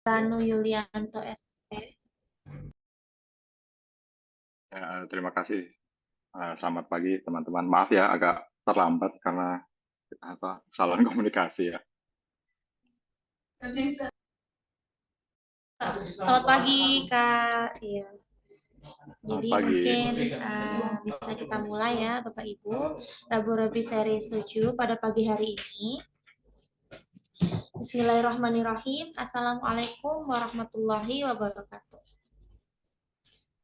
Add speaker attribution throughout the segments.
Speaker 1: Ranu Yulianto ST.
Speaker 2: Terima kasih. Selamat pagi teman-teman. Maaf ya agak terlambat karena salah komunikasi ya.
Speaker 1: Selamat pagi Kak. Iya. Jadi
Speaker 2: Pagi.
Speaker 1: mungkin bisa kita mulai ya Bapak Ibu. Rabu-rabi seri 7 pada pagi hari ini. Bismillahirrahmanirrahim. Assalamualaikum warahmatullahi wabarakatuh.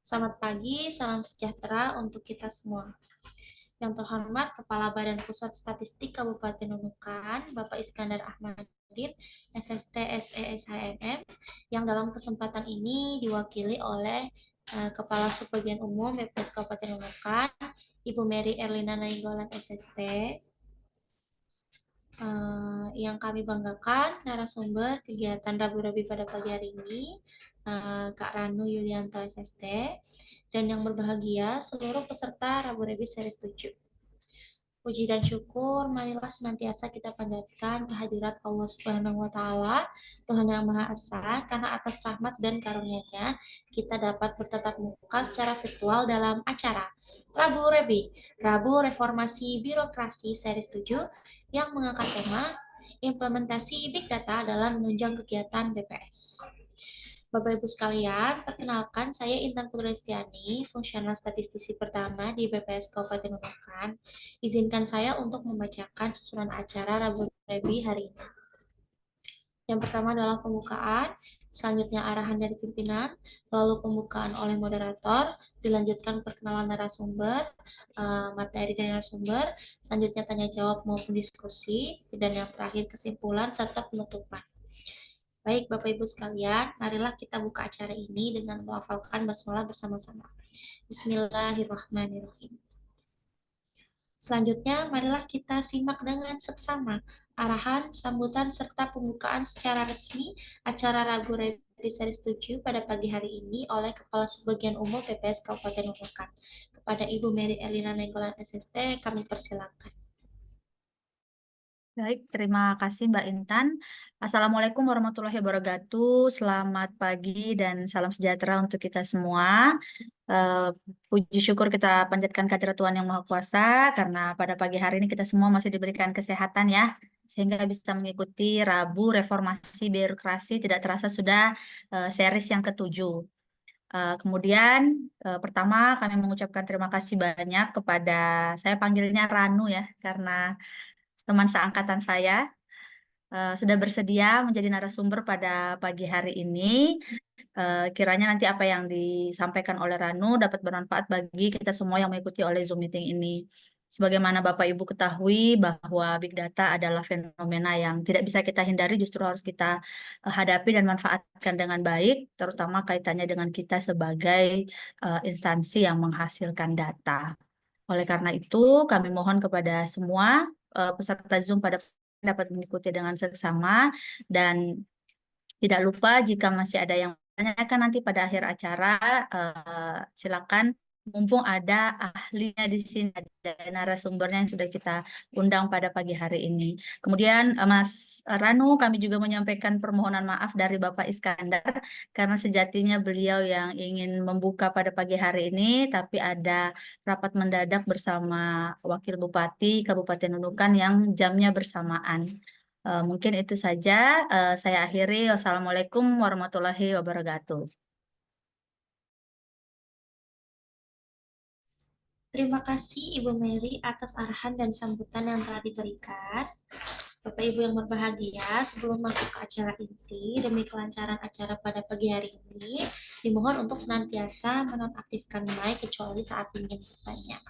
Speaker 1: Selamat pagi, salam sejahtera untuk kita semua. Yang terhormat Kepala Badan Pusat Statistik Kabupaten Nunukan, Bapak Iskandar Ahmadin, SST SESHMM, yang dalam kesempatan ini diwakili oleh Kepala Subbagian Umum BPS Kabupaten Nunukan, Ibu Mary Erlina Nainggolan SST, yang kami banggakan narasumber kegiatan Rabu-Rabi pada pagi hari ini, Kak Ranu Yulianto SST, dan yang berbahagia seluruh peserta Rabu-Rabi seri 7. Puji dan syukur marilah senantiasa kita panjatkan kehadirat Allah Subhanahu wa taala, Tuhan Yang Maha Esa, karena atas rahmat dan karunia-Nya kita dapat bertatap muka secara virtual dalam acara Rabu-Rabi, Rabu Reformasi Birokrasi seri 7 yang mengangkat tema implementasi Big Data dalam menunjang kegiatan BPS. Bapak Ibu sekalian, perkenalkan saya Intan Putrestiani, fungsional statistisi pertama di BPS Kabupaten Nunukan. Izinkan saya untuk membacakan susunan acara Rabu-Rabi hari ini. Yang pertama adalah pembukaan, selanjutnya arahan dari pimpinan, lalu pembukaan oleh moderator, dilanjutkan perkenalan narasumber, materi dari narasumber, selanjutnya tanya jawab maupun diskusi, dan yang terakhir kesimpulan serta penutupan. Baik Bapak Ibu sekalian, marilah kita buka acara ini dengan melafalkan basmalah bersama-sama. Bismillahirrahmanirrahim. Selanjutnya, marilah kita simak dengan seksama arahan, sambutan, serta pembukaan secara resmi acara Rabu-Rabi seri 7 pada pagi hari ini oleh Kepala Subbagian Umum BPS Kabupaten Nunukan. Kepada Ibu Mary Erlina Nainggolan SST, kami persilakan.
Speaker 3: Baik, terima kasih Mbak Intan. Assalamualaikum warahmatullahi wabarakatuh. Selamat pagi dan salam sejahtera untuk kita semua. Puji syukur kita panjatkan kehadirat Tuhan Yang Maha Kuasa karena pada pagi hari ini kita semua masih diberikan kesehatan ya, sehingga bisa mengikuti Rabu Reformasi Birokrasi tidak terasa sudah series yang ke-7. Kemudian pertama kami mengucapkan terima kasih banyak kepada, saya panggilnya Ranu ya, karena teman seangkatan saya sudah bersedia menjadi narasumber pada pagi hari ini. Kiranya nanti apa yang disampaikan oleh Ranu dapat bermanfaat bagi kita semua yang mengikuti oleh Zoom meeting ini. Sebagaimana Bapak Ibu ketahui bahwa Big Data adalah fenomena yang tidak bisa kita hindari, justru harus kita hadapi dan manfaatkan dengan baik, terutama kaitannya dengan kita sebagai instansi yang menghasilkan data. Oleh karena itu, kami mohon kepada semua peserta Zoom pada dapat mengikuti dengan seksama, dan tidak lupa jika masih ada yang tanyakan nanti pada akhir acara, silakan, mumpung ada ahlinya di sini, ada narasumbernya yang sudah kita undang pada pagi hari ini. Kemudian Mas Ranu, kami juga menyampaikan permohonan maaf dari Bapak Iskandar karena sejatinya beliau yang ingin membuka pada pagi hari ini, tapi ada rapat mendadak bersama Wakil Bupati Kabupaten Nunukan yang jamnya bersamaan. Mungkin itu saja. Saya akhiri. Wassalamualaikum warahmatullahi wabarakatuh.
Speaker 1: Terima kasih Ibu Mary atas arahan dan sambutan yang telah diberikan. Bapak Ibu yang berbahagia, sebelum masuk ke acara inti, demi kelancaran acara pada pagi hari ini, dimohon untuk senantiasa menonaktifkan mic kecuali saat ingin bertanya.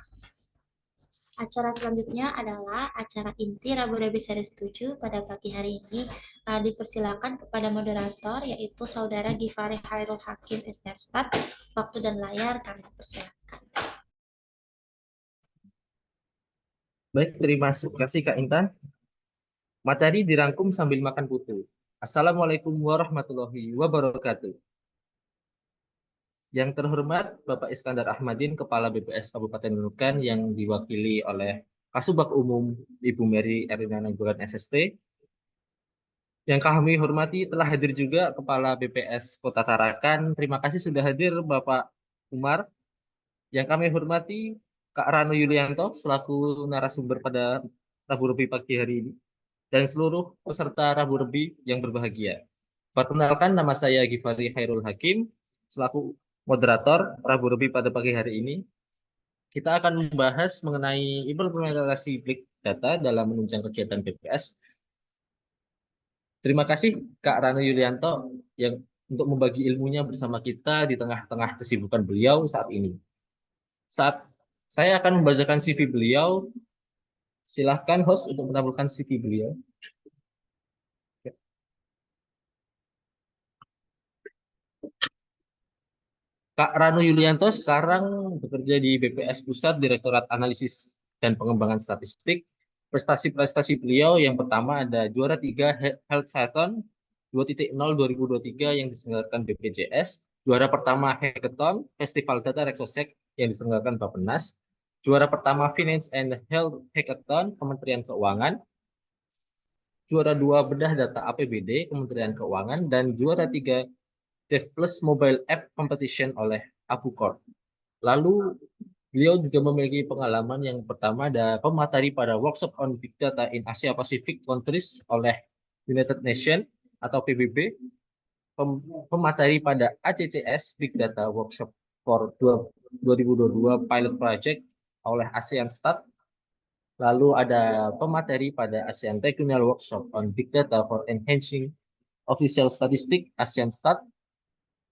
Speaker 1: Acara selanjutnya adalah acara inti Rabu-Rabi seri 7 pada pagi hari ini. Dipersilakan kepada moderator yaitu Saudara Gifari Hairul Hakim Esterstat. Waktu dan layar kami persilakan.
Speaker 4: Baik, terima kasih Kak Intan. Materi dirangkum sambil makan putu. Assalamualaikum warahmatullahi wabarakatuh. Yang terhormat Bapak Iskandar Ahmadin, Kepala BPS Kabupaten Nunukan yang diwakili oleh Kasubag Umum Ibu Mary Erlina Nainggolan SST, Yang kami hormati telah hadir juga Kepala BPS Kota Tarakan. Terima kasih sudah hadir Bapak Umar. Yang kami hormati Kak Rano Yulianto selaku narasumber pada Rabu Rebi pagi hari ini dan seluruh peserta Rabu Rebi yang berbahagia. Perkenalkan, nama saya Gifari Khairul Hakim selaku moderator Rabu Rebi pada pagi hari ini. Kita akan membahas mengenai implementasi Big Data dalam menunjang kegiatan BPS. Terima kasih Kak Rano Yulianto yang untuk membagi ilmunya bersama kita di tengah-tengah kesibukan beliau saat ini. Saat saya akan membacakan CV beliau, silahkan host untuk menampilkan CV beliau. Kak Rano Yulianto sekarang bekerja di BPS Pusat Direktorat Analisis dan Pengembangan Statistik. Prestasi-prestasi beliau yang pertama ada juara 3 Health Science 2.0 2023 yang diselenggarakan BPJS, juara pertama Hackathon Festival Data Rexosec yang diselenggarakan Bappenas, juara pertama Finance and Health Hackathon Kementerian Keuangan, juara 2 Bedah Data APBD Kementerian Keuangan, dan juara 3 DevPlus Mobile App Competition oleh APUCOR. Lalu beliau juga memiliki pengalaman yang pertama ada pemateri pada Workshop on Big Data in Asia Pacific Countries oleh United Nations atau PBB, pemateri pada ACCS Big Data Workshop for 2022 Pilot Project oleh ASEAN Stat. Lalu ada pemateri pada ASEAN Regional Workshop on Big Data for Enhancing Official Statistics ASEAN Stat,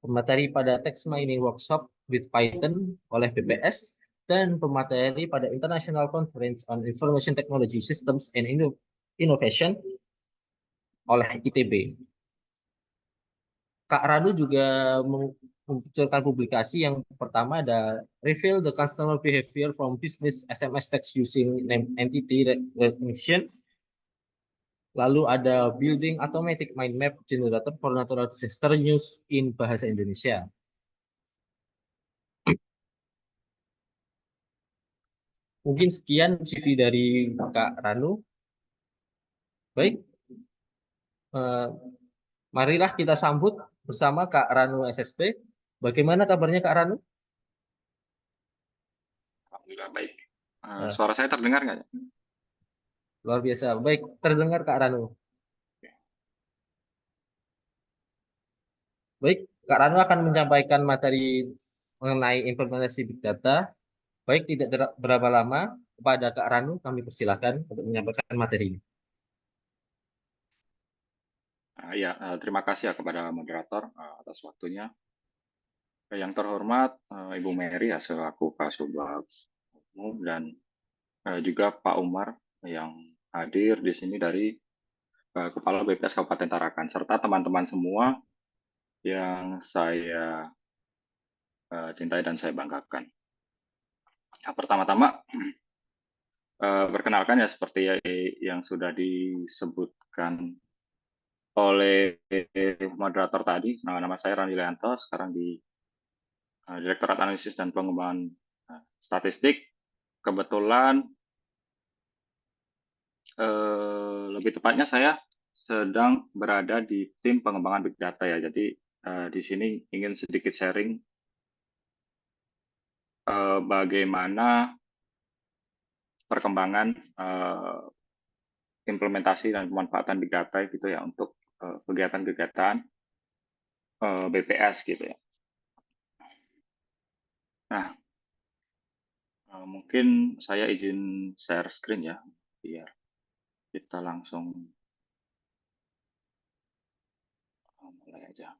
Speaker 4: pemateri pada Text Mining Workshop with Python oleh BPS, dan pemateri pada International Conference on Information Technology Systems and Innovation oleh ITB. Kak Ranu juga memunculkan publikasi yang pertama ada Reveal the Customer Behavior from Business SMS Text Using Name Entity Recognition. Lalu ada Building Automatic Mind Map Generator for Natural Disaster News in Bahasa Indonesia. Mungkin sekian CV dari Kak Ranu. Baik, marilah kita sambut bersama Kak Ranu SST. Bagaimana kabarnya Kak Ranu?
Speaker 2: Alhamdulillah baik. Suara saya terdengar nggak?
Speaker 4: Luar biasa. Baik, terdengar Kak Ranu. Baik, Kak Ranu akan menyampaikan materi mengenai implementasi Big Data. Baik, tidak berapa lama, kepada Kak Ranu kami persilahkan untuk menyampaikan materi ini.
Speaker 2: Terima kasih ya kepada moderator atas waktunya. Yang terhormat Ibu Mary ya selaku Kasubag Umum dan juga Pak Umar yang hadir di sini dari Kepala BPS Kabupaten Tarakan serta teman-teman semua yang saya cintai dan saya banggakan. Pertama-tama perkenalkan ya seperti yang sudah disebutkan oleh moderator tadi, nama saya Rano Yulianto, sekarang di Direktorat Analisis dan Pengembangan Statistik. Kebetulan lebih tepatnya saya sedang berada di tim pengembangan Big Data ya. Jadi di sini ingin sedikit sharing bagaimana perkembangan implementasi dan pemanfaatan Big Data gitu ya untuk kegiatan-kegiatan BPS gitu ya. Nah, mungkin saya izin share screen ya, biar kita langsung mulai aja.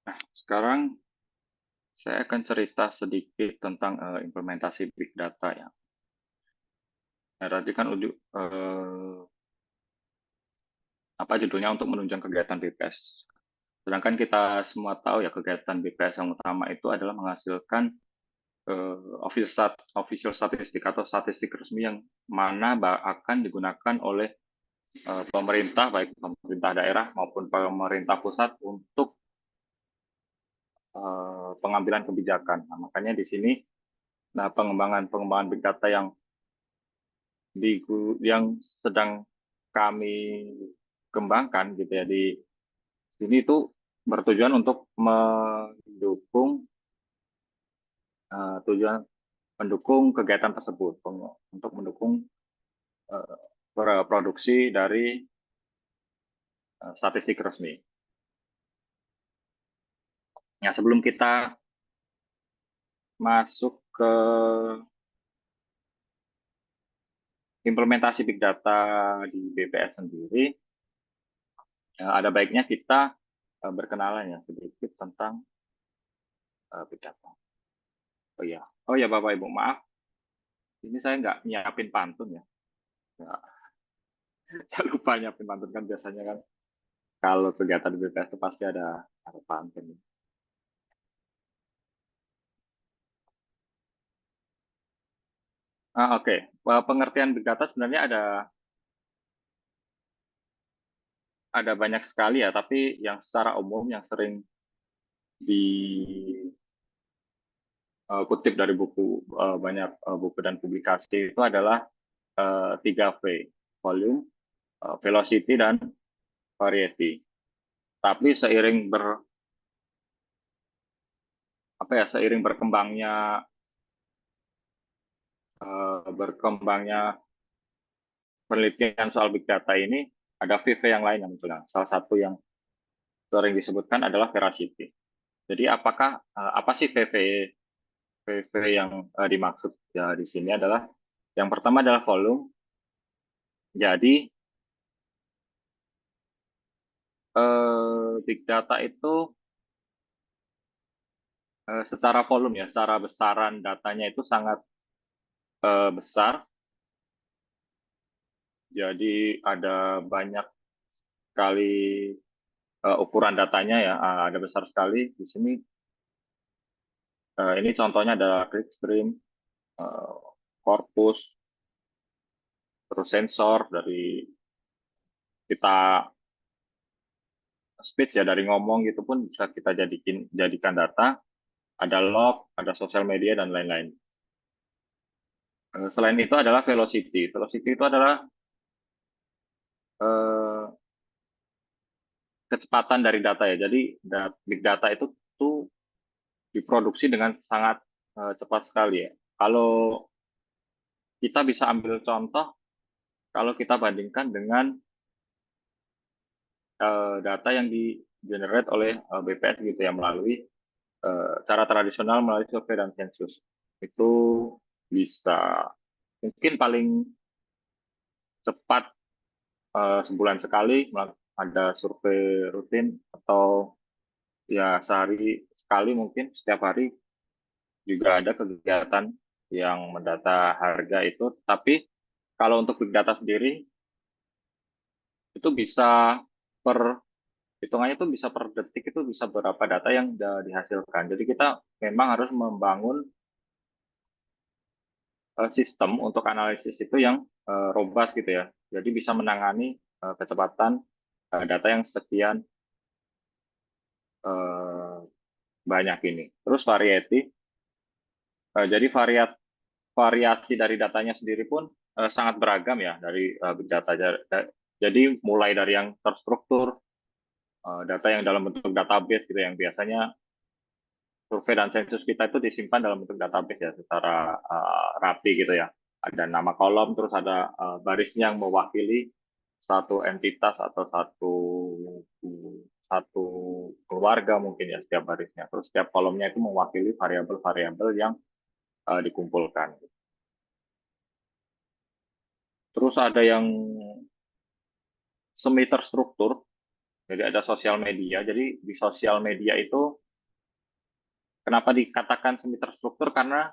Speaker 2: Nah, sekarang saya akan cerita sedikit tentang implementasi Big Data ya. Nah, tadi kan apa judulnya untuk menunjang kegiatan BPS. Sedangkan kita semua tahu ya kegiatan BPS yang utama itu adalah menghasilkan official statistik atau statistik resmi yang mana akan digunakan oleh pemerintah, baik pemerintah daerah maupun pemerintah pusat untuk pengambilan kebijakan. Nah, makanya di sini, nah pengembangan big data yang sedang kami kembangkan gitu ya di sini itu bertujuan untuk mendukung kegiatan tersebut, untuk mendukung produksi dari statistik resmi. Ya, sebelum kita masuk ke implementasi big data di BPS sendiri, ada baiknya kita berkenalan ya sedikit tentang big data. Oh ya Bapak Ibu, maaf, ini saya nggak nyiapin pantun ya. Saya lupa nyiapin pantun, kan biasanya kan kalau kegiatan di BPS itu pasti ada pantun. Oke. Pengertian big data sebenarnya ada banyak sekali ya, tapi yang secara umum yang sering dikutip dari banyak buku dan publikasi itu adalah 3V, volume, velocity, dan variety. Tapi seiring berkembangnya penelitian soal big data ini, ada VV yang lain yang muncul. Salah satu yang sering disebutkan adalah veracity. Jadi apa sih VV yang dimaksud ya di sini adalah yang pertama adalah volume. Jadi big data itu secara volume ya, secara besaran datanya itu sangat besar. Jadi ada banyak sekali ukuran datanya ya, ada besar sekali di sini. Ini contohnya adalah clickstream, corpus, terus sensor dari kita speech ya, dari ngomong gitu pun bisa kita jadikan data. Ada log, ada sosial media, dan lain-lain. Selain itu adalah velocity. Velocity itu adalah kecepatan dari data ya. Jadi big data itu tuh diproduksi dengan sangat cepat sekali ya. Kalau kita bisa ambil contoh, kalau kita bandingkan dengan data yang di-generate oleh BPS gitu ya, melalui cara tradisional, melalui survei dan sensus. Itu bisa mungkin paling cepat sebulan sekali ada survei rutin, atau ya sehari sekali, mungkin setiap hari juga ada kegiatan yang mendata harga itu. Tapi kalau untuk big data sendiri itu bisa hitungannya itu bisa per detik, itu bisa berapa data yang dihasilkan. Jadi kita memang harus membangun sistem untuk analisis itu yang robust gitu ya. Jadi bisa menangani kecepatan data yang sekian banyak ini. Terus variety, jadi variasi dari datanya sendiri pun sangat beragam ya dari big data. Jadi mulai dari yang terstruktur, data yang dalam bentuk database gitu, yang biasanya survei dan sensus kita itu disimpan dalam bentuk database ya, secara rapi gitu ya. Ada nama kolom, terus ada barisnya yang mewakili satu entitas atau satu keluarga mungkin ya, setiap barisnya. Terus setiap kolomnya itu mewakili variabel-variabel yang dikumpulkan. Terus ada yang semi terstruktur, jadi ada sosial media. Jadi di sosial media itu kenapa dikatakan semi terstruktur? Karena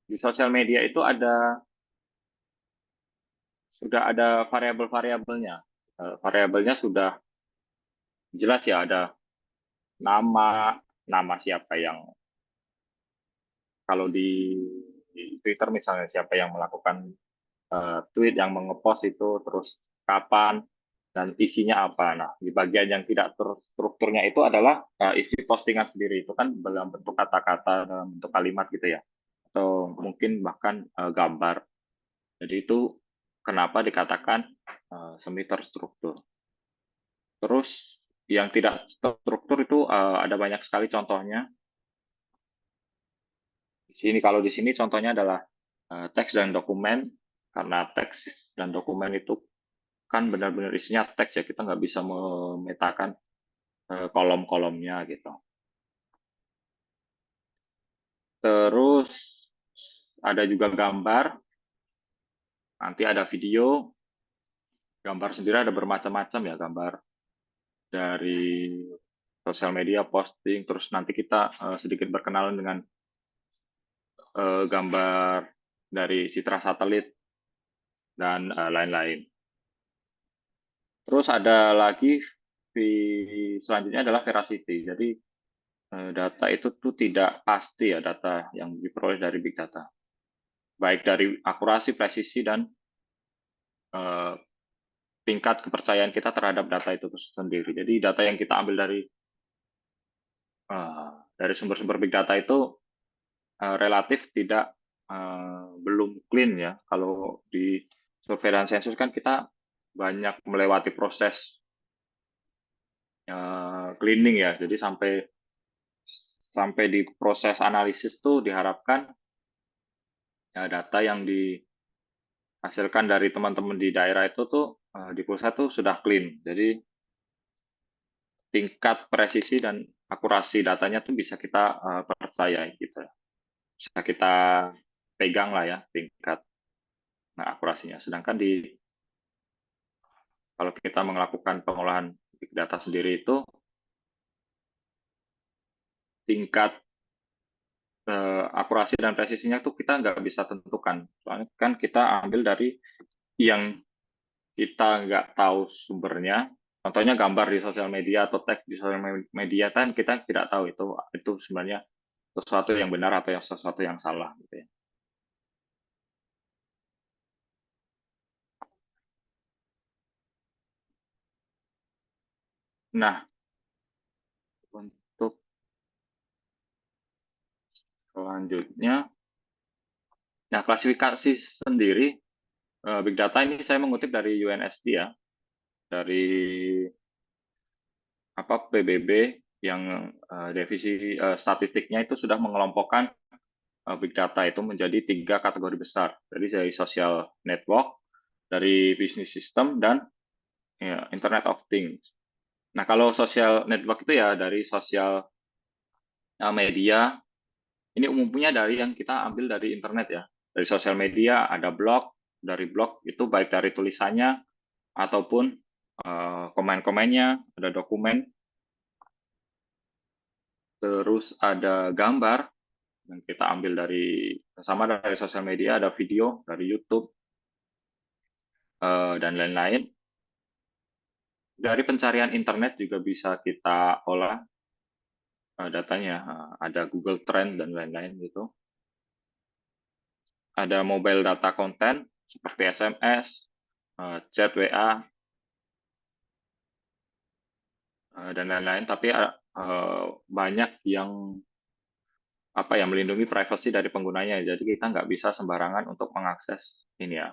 Speaker 2: di sosial media itu sudah ada variabel-variabelnya. Variabelnya sudah jelas ya, ada nama siapa yang kalau di Twitter misalnya siapa yang melakukan tweet, yang mengepost itu, terus kapan, dan isinya apa. Nah, di bagian yang tidak terstrukturnya itu adalah isi postingan sendiri. Itu kan dalam bentuk kata-kata, dalam bentuk kalimat gitu ya. Atau mungkin bahkan gambar. Jadi itu kenapa dikatakan semi terstruktur. Terus yang tidak terstruktur itu ada banyak sekali contohnya. Kalau di sini contohnya adalah teks dan dokumen, karena teks dan dokumen itu kan benar-benar isinya teks ya, kita nggak bisa memetakan kolom-kolomnya gitu. Terus ada juga gambar, nanti ada video. Gambar sendiri ada bermacam-macam ya, gambar dari sosial media, posting, terus nanti kita sedikit berkenalan dengan gambar dari citra satelit, dan lain-lain. Terus ada lagi selanjutnya adalah veracity. Jadi data itu tuh tidak pasti ya, data yang diperoleh dari big data. Baik dari akurasi, presisi, dan tingkat kepercayaan kita terhadap data itu sendiri. Jadi data yang kita ambil dari sumber-sumber big data itu relatif tidak belum clean ya. Kalau di survei dan sensus kan kita banyak melewati proses cleaning ya. Jadi sampai di proses analisis tuh diharapkan ya, data yang dihasilkan dari teman-teman di daerah itu tuh di pusat tuh sudah clean. Jadi tingkat presisi dan akurasi datanya tuh bisa kita percaya gitu. Bisa kita pegang lah ya tingkat akurasinya. Sedangkan kalau kita melakukan pengolahan big data sendiri itu tingkat akurasi dan presisinya tuh kita nggak bisa tentukan. Soalnya kan kita ambil dari yang kita nggak tahu sumbernya. Contohnya gambar di sosial media atau teks di sosial media kan kita tidak tahu itu sebenarnya sesuatu yang benar atau sesuatu yang salah gitu ya. Nah, untuk selanjutnya, nah klasifikasi sendiri big data ini saya mengutip dari UNSD ya, dari PBB yang divisi statistiknya itu sudah mengelompokkan big data itu menjadi 3 kategori besar. Jadi dari social network, dari business system, dan ya, Internet of Things. Nah, kalau social network itu ya dari sosial media, ini umumnya dari yang kita ambil dari internet ya. Dari sosial media ada blog, dari blog itu baik dari tulisannya ataupun komen-komennya, ada dokumen. Terus ada gambar yang kita ambil dari sosial media, ada video dari YouTube dan lain-lain. Dari pencarian internet juga bisa kita olah datanya, ada Google Trend dan lain-lain gitu. Ada mobile data konten seperti SMS, chat WA, dan lain-lain. Tapi banyak yang melindungi privasi dari penggunanya. Jadi kita nggak bisa sembarangan untuk mengakses ini ya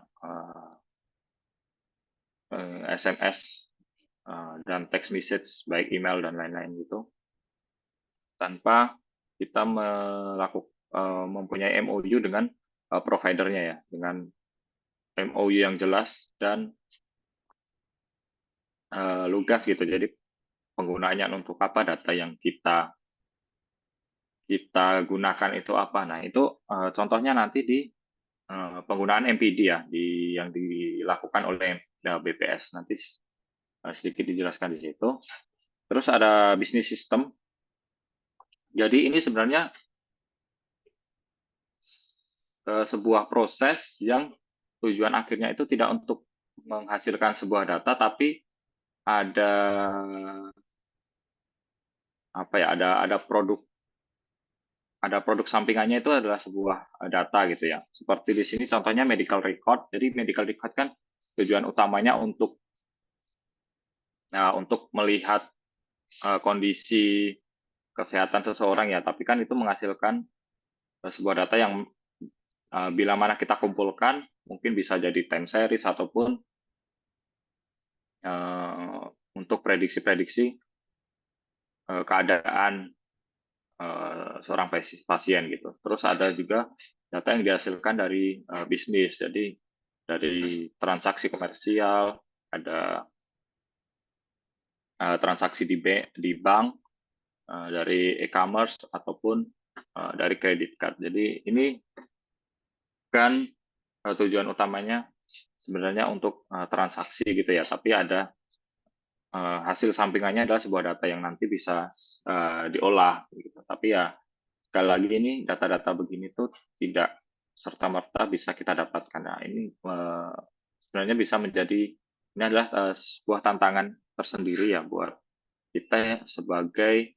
Speaker 2: SMS dan text message baik email dan lain-lain gitu tanpa kita mempunyai MOU dengan providernya ya, dengan MOU yang jelas dan lugas gitu. Jadi penggunaannya untuk apa, data yang kita gunakan itu apa. Nah, itu contohnya nanti di penggunaan MPD ya, yang dilakukan oleh BPS. Nanti sedikit dijelaskan di situ. Terus ada bisnis sistem. Jadi ini sebenarnya sebuah proses yang tujuan akhirnya itu tidak untuk menghasilkan sebuah data, tapi ada produk ada produk sampingannya itu adalah sebuah data gitu ya. Seperti di sini contohnya medical record. Jadi medical record kan tujuan utamanya untuk melihat kondisi kesehatan seseorang ya. Tapi kan itu menghasilkan sebuah data yang bila mana kita kumpulkan mungkin bisa jadi time series ataupun untuk prediksi-prediksi keadaan seorang pasien gitu. Terus ada juga data yang dihasilkan dari bisnis, jadi dari transaksi komersial, ada transaksi di bank, dari e-commerce ataupun dari credit card. Jadi ini kan tujuan utamanya sebenarnya untuk transaksi gitu ya, tapi ada hasil sampingannya adalah sebuah data yang nanti bisa diolah gitu. Tapi ya sekali lagi ini data-data begini tuh tidak serta-merta bisa kita dapatkan. Nah, ini sebenarnya bisa menjadi, ini adalah sebuah tantangan tersendiri ya buat kita sebagai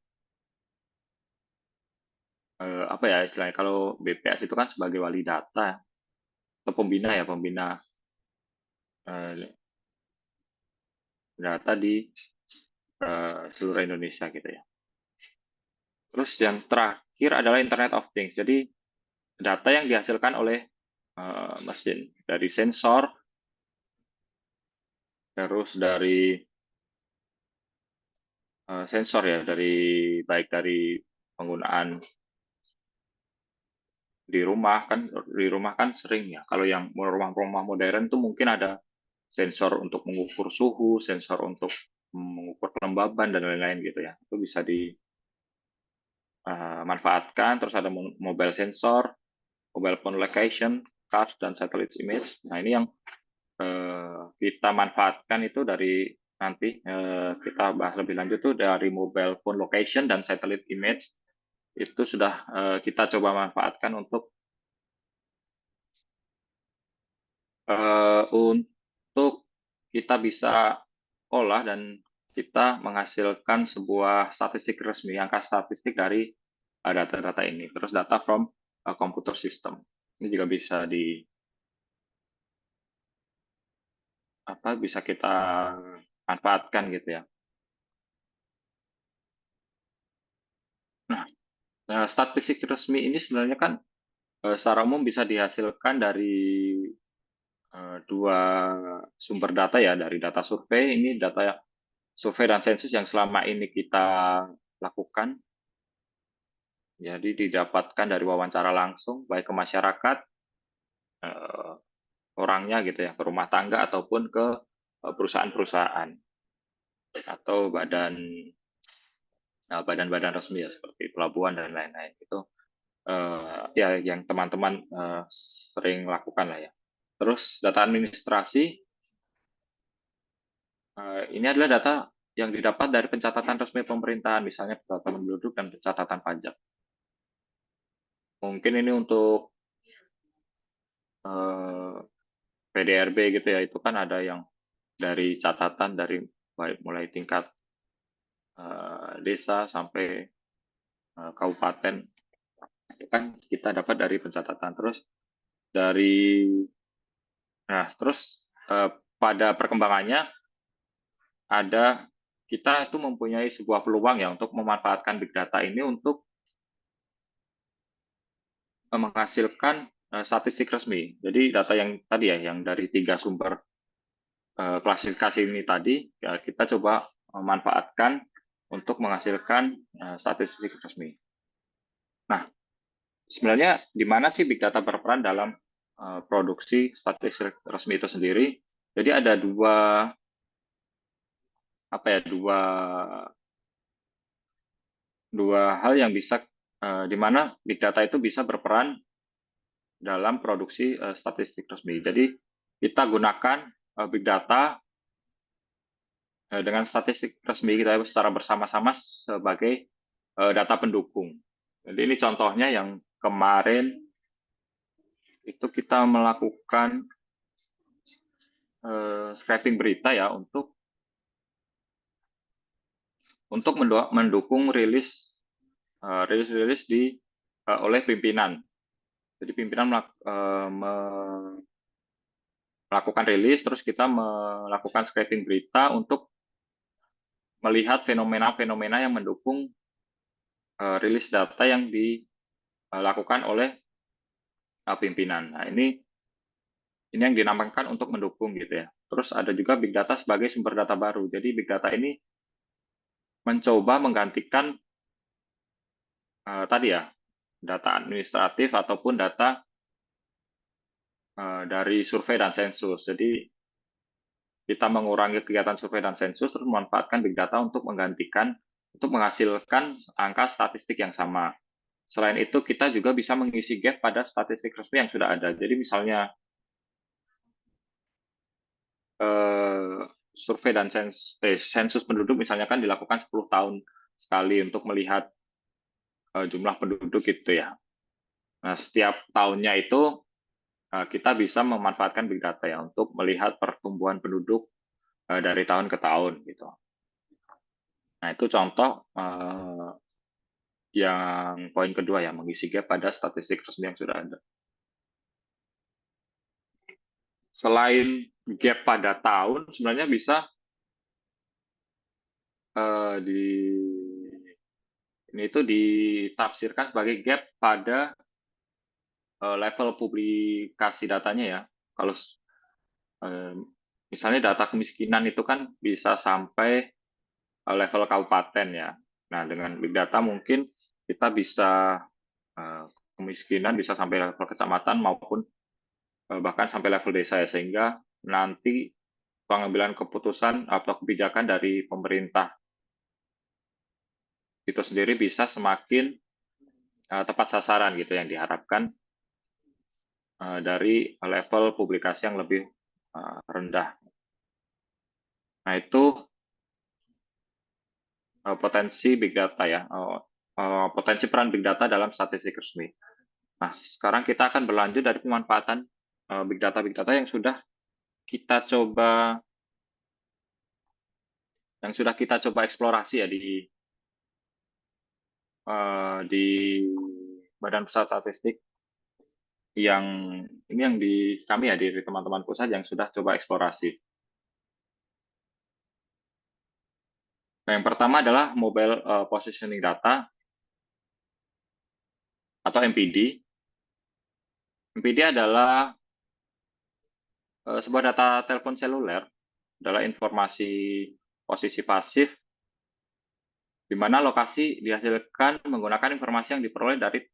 Speaker 2: apa ya istilahnya, kalau BPS itu kan sebagai wali data atau pembina data di seluruh Indonesia gitu ya. Terus yang terakhir adalah Internet of Things. Jadi data yang dihasilkan oleh mesin dari sensor, terus dari sensor ya, baik dari penggunaan di rumah kan sering ya. Kalau yang rumah-rumah modern tuh mungkin ada sensor untuk mengukur suhu, sensor untuk mengukur kelembaban dan lain-lain gitu ya. Itu bisa dimanfaatkan. Terus ada mobile sensor, mobile phone location, cars dan satellite image. Nah ini yang kita manfaatkan itu dari nanti kita bahas lebih lanjut tuh dari mobile phone location dan satellite image itu sudah kita coba manfaatkan untuk kita bisa olah dan kita menghasilkan sebuah statistik resmi, angka statistik dari data-data ini. Terus data from computer system. Ini juga bisa kita manfaatkan gitu ya. Nah, statistik resmi ini sebenarnya kan secara umum bisa dihasilkan dari dua sumber data ya, dari data survei, ini data survei dan sensus yang selama ini kita lakukan. Jadi didapatkan dari wawancara langsung, baik ke masyarakat, orangnya gitu ya, ke rumah tangga ataupun ke perusahaan-perusahaan atau badan-badan resmi ya, seperti pelabuhan dan lain-lain. Itu ya yang teman-teman sering lakukan lah ya. Terus data administrasi, ini adalah data yang didapat dari pencatatan resmi pemerintahan, misalnya pencatatan penduduk dan pencatatan pajak. Mungkin ini untuk PDRB gitu ya, itu kan ada yang dari catatan dari mulai tingkat desa sampai kabupaten, itu kan kita dapat dari pencatatan. Terus terus pada perkembangannya kita itu mempunyai sebuah peluang ya untuk memanfaatkan big data ini untuk menghasilkan statistik resmi. Jadi data yang tadi ya, yang dari 3 sumber klasifikasi ini tadi, ya kita coba memanfaatkan untuk menghasilkan statistik resmi. Nah, sebenarnya di mana sih big data berperan dalam produksi statistik resmi itu sendiri? Jadi ada dua hal yang bisa di mana big data itu bisa berperan dalam produksi statistik resmi. Jadi kita gunakan big data dengan statistik resmi kita secara bersama-sama sebagai data pendukung. Jadi ini contohnya yang kemarin itu kita melakukan scraping berita ya untuk mendukung rilis di oleh pimpinan. Jadi pimpinan melakukan rilis, terus kita melakukan scraping berita untuk melihat fenomena-fenomena yang mendukung rilis data yang dilakukan oleh pimpinan. Nah, ini yang dinamakan untuk mendukung gitu ya. Terus ada juga big data sebagai sumber data baru. Jadi big data ini mencoba menggantikan tadi ya, data administratif ataupun data dari survei dan sensus. Jadi kita mengurangi kegiatan survei dan sensus, terus memanfaatkan big data untuk menghasilkan angka statistik yang sama. Selain itu, kita juga bisa mengisi gap pada statistik resmi yang sudah ada. Jadi misalnya survei dan sensus penduduk misalnya kan dilakukan 10 tahun sekali untuk melihat jumlah penduduk gitu ya. Nah, setiap tahunnya itu kita bisa memanfaatkan big data ya untuk melihat pertumbuhan penduduk dari tahun ke tahun gitu. Nah, itu contoh yang poin kedua ya, mengisi gap pada statistik resmi yang sudah ada. Selain gap pada tahun, sebenarnya bisa ini itu ditafsirkan sebagai gap pada level publikasi datanya ya. Kalau misalnya data kemiskinan itu kan bisa sampai level kabupaten ya. Nah, dengan big data mungkin kita bisa kemiskinan bisa sampai level kecamatan maupun bahkan sampai level desa ya, sehingga nanti pengambilan keputusan atau kebijakan dari pemerintah itu sendiri bisa semakin tepat sasaran gitu yang diharapkan dari level publikasi yang lebih rendah. Nah, itu potensi big data ya, potensi peran big data dalam statistik resmi. Nah, sekarang kita akan berlanjut dari pemanfaatan big data yang sudah kita coba eksplorasi ya di Badan Pusat Statistik yang di kami ya, di teman-teman pusat yang sudah coba eksplorasi. Nah, yang pertama adalah mobile positioning data atau MPD. MPD adalah sebuah data telepon seluler, adalah informasi posisi pasif di mana lokasi dihasilkan menggunakan informasi yang diperoleh dari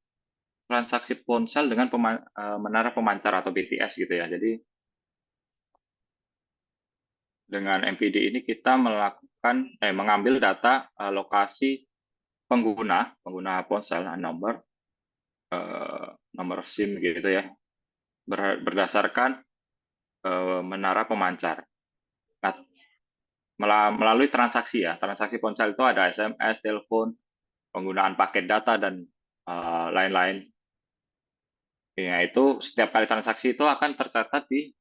Speaker 2: transaksi ponsel dengan menara pemancar atau BTS gitu ya. Jadi dengan MPD ini kita mengambil data lokasi pengguna ponsel, nomor SIM gitu ya, berdasarkan menara pemancar. Nah, melalui transaksi ya, transaksi ponsel itu ada SMS, telepon, penggunaan paket data dan lain-lain. Ya, itu setiap kali transaksi itu akan tercatat di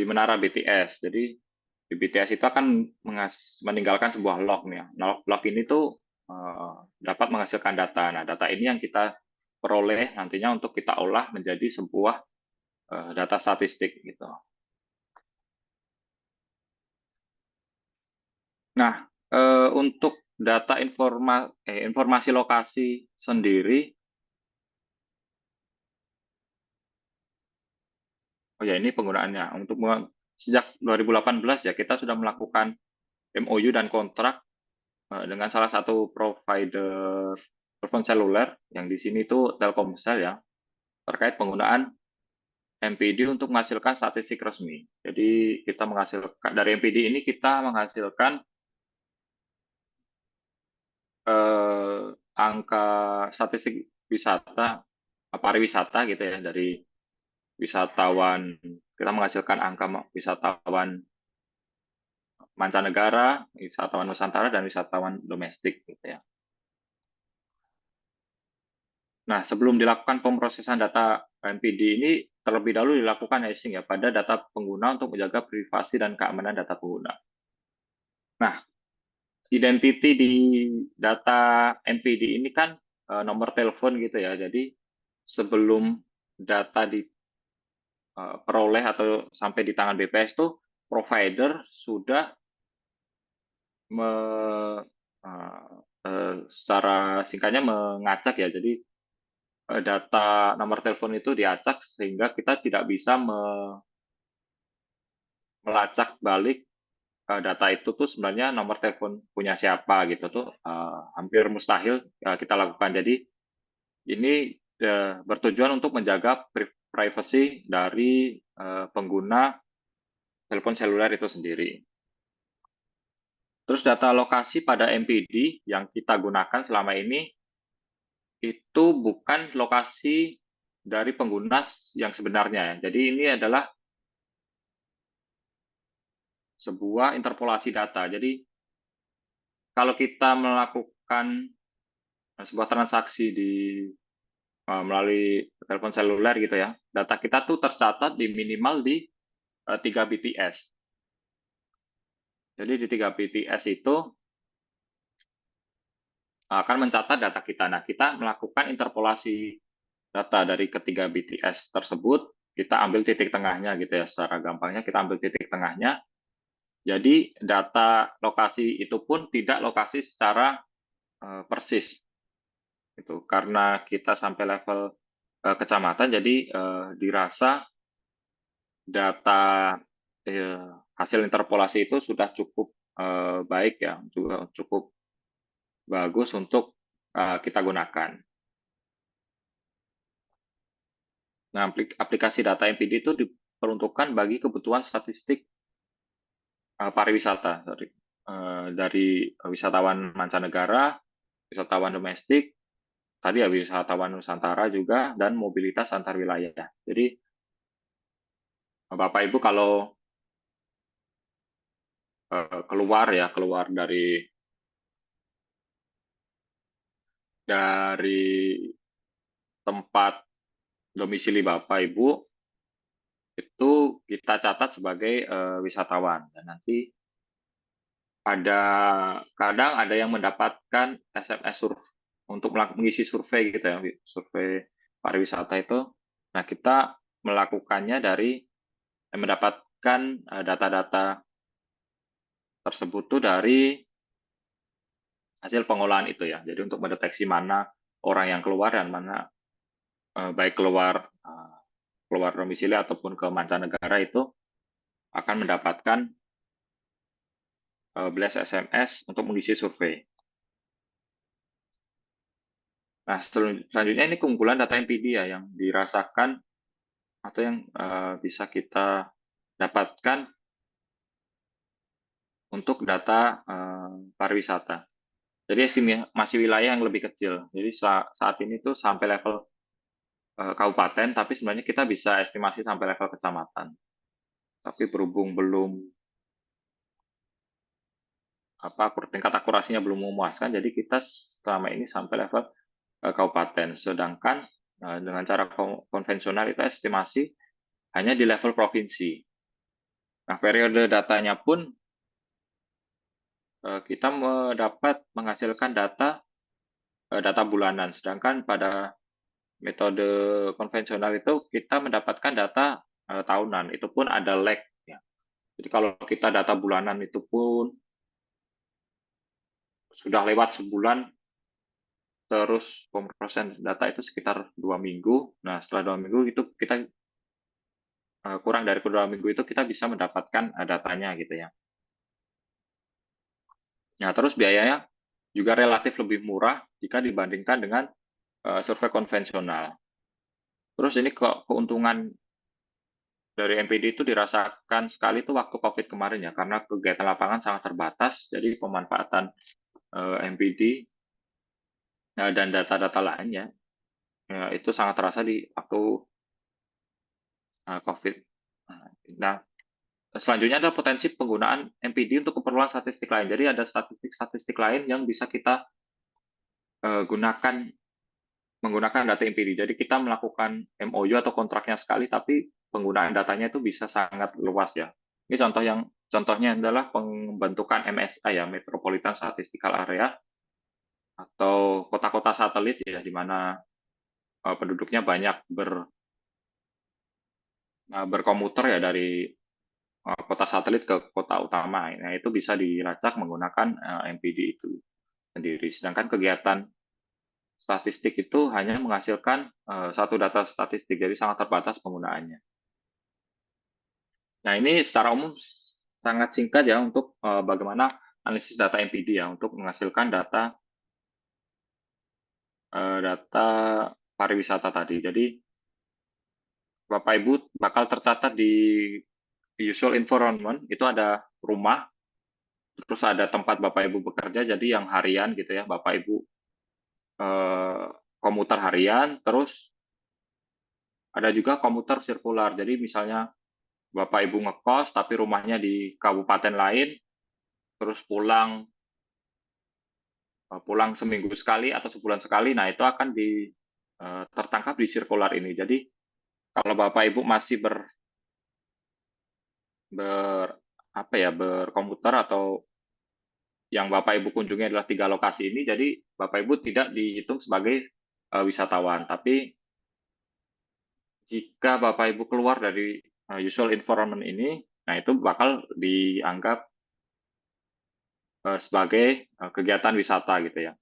Speaker 2: menara BTS. Jadi di BTS itu akan meninggalkan sebuah log nih. Nah, log ini tuh dapat menghasilkan data. Nah, data ini yang kita peroleh nantinya untuk kita olah menjadi sebuah data statistik gitu. Nah, untuk data informasi lokasi sendiri, oh ya ini penggunaannya. Untuk sejak 2018 ya kita sudah melakukan MOU dan kontrak dengan salah satu provider telepon seluler yang di sini itu Telkomsel ya, terkait penggunaan MPD untuk menghasilkan statistik resmi. Jadi kita menghasilkan dari MPD ini kita menghasilkan angka statistik wisata pariwisata gitu ya, dari wisatawan, kita menghasilkan angka wisatawan mancanegara, wisatawan Nusantara, dan wisatawan domestik gitu ya. Nah, sebelum dilakukan pemrosesan data MPD ini, terlebih dahulu dilakukan hashing ya pada data pengguna untuk menjaga privasi dan keamanan data pengguna. Nah, identity di data MPD ini kan nomor telepon gitu ya. Jadi sebelum data diperoleh atau sampai di tangan BPS tuh provider sudah secara singkatnya mengacak ya. Jadi data nomor telepon itu diacak sehingga kita tidak bisa melacak balik data itu tuh sebenarnya nomor telepon punya siapa gitu tuh hampir mustahil kita lakukan. Jadi ini bertujuan untuk menjaga privacy dari pengguna telepon seluler itu sendiri. Terus data lokasi pada MPD yang kita gunakan selama ini itu bukan lokasi dari pengguna yang sebenarnya. Jadi ini adalah sebuah interpolasi data. Jadi kalau kita melakukan sebuah transaksi melalui telepon seluler gitu ya, data kita tuh tercatat di minimal di 3 BTS. Jadi di 3 BTS itu akan mencatat data kita. Nah, kita melakukan interpolasi data dari ketiga BTS tersebut, kita ambil titik tengahnya gitu ya, secara gampangnya kita ambil titik tengahnya. Jadi data lokasi itu pun tidak lokasi secara persis. Gitu. Karena kita sampai level kecamatan, jadi dirasa data hasil interpolasi itu sudah cukup baik ya, juga cukup bagus untuk kita gunakan. Nah, aplikasi data MPD itu diperuntukkan bagi kebutuhan statistik pariwisata dari wisatawan mancanegara, wisatawan domestik, tadi ya wisatawan Nusantara juga, dan mobilitas antar wilayah. Jadi Bapak Ibu kalau keluar dari tempat domisili Bapak Ibu itu kita catat sebagai wisatawan, dan nanti kadang ada yang mendapatkan SMS untuk mengisi survei gitu ya, survei pariwisata itu. Nah, kita melakukannya dari mendapatkan data-data tersebut tuh dari hasil pengolahan itu ya. Jadi untuk mendeteksi mana orang yang keluar dan mana baik keluar domisili ataupun ke mancanegara itu akan mendapatkan blast SMS untuk mengisi survei. Nah, selanjutnya ini keunggulan data MPD ya yang dirasakan atau yang bisa kita dapatkan untuk data pariwisata. Jadi estimasi wilayah yang lebih kecil. Jadi saat ini tuh sampai level kabupaten, tapi sebenarnya kita bisa estimasi sampai level kecamatan. Tapi berhubung belum tingkat akurasinya belum memuaskan, jadi kita selama ini sampai level kabupaten. Sedangkan dengan cara konvensional itu estimasi hanya di level provinsi. Nah, periode datanya pun kita dapat menghasilkan data bulanan, sedangkan pada metode konvensional itu kita mendapatkan data tahunan, itu pun ada lag. Ya. Jadi kalau kita data bulanan itu pun sudah lewat sebulan, terus pemrosesan data itu sekitar 2 minggu. Nah, setelah 2 minggu itu kita kurang dari 2 minggu itu kita bisa mendapatkan datanya gitu ya. Nah, terus biayanya juga relatif lebih murah jika dibandingkan dengan survei konvensional. Terus ini keuntungan dari MPD itu dirasakan sekali itu waktu COVID kemarin ya, karena kegiatan lapangan sangat terbatas, jadi pemanfaatan MPD dan data-data lainnya ya, itu sangat terasa di waktu COVID. Nah, selanjutnya ada potensi penggunaan MPD untuk keperluan statistik lain. Jadi ada statistik-statistik lain yang bisa kita gunakan menggunakan data MPD. Jadi kita melakukan MOU atau kontraknya sekali, tapi penggunaan datanya itu bisa sangat luas ya. Ini contohnya adalah pembentukan MSA ya, Metropolitan Statistical Area. atau kota-kota satelit ya, di mana penduduknya banyak berkomuter ya dari kota satelit ke kota utama. Nah, itu bisa dilacak menggunakan MPD itu sendiri. Sedangkan kegiatan statistik itu hanya menghasilkan satu data statistik, jadi sangat terbatas penggunaannya. Nah, ini secara umum sangat singkat ya untuk bagaimana analisis data MPD ya, untuk menghasilkan data pariwisata tadi. Jadi, Bapak Ibu bakal tercatat di usual environment, itu ada rumah, terus ada tempat Bapak Ibu bekerja, jadi yang harian gitu ya, Bapak Ibu komuter harian, terus ada juga komuter sirkular. Jadi misalnya Bapak Ibu ngekos tapi rumahnya di kabupaten lain, terus pulang seminggu sekali atau sebulan sekali, nah itu akan tertangkap di sirkular ini. Jadi kalau Bapak Ibu masih berkomuter atau yang Bapak Ibu kunjungi adalah 3 lokasi ini, jadi Bapak Ibu tidak dihitung sebagai wisatawan. Tapi jika Bapak Ibu keluar dari usual environment ini, nah itu bakal dianggap sebagai kegiatan wisata gitu ya.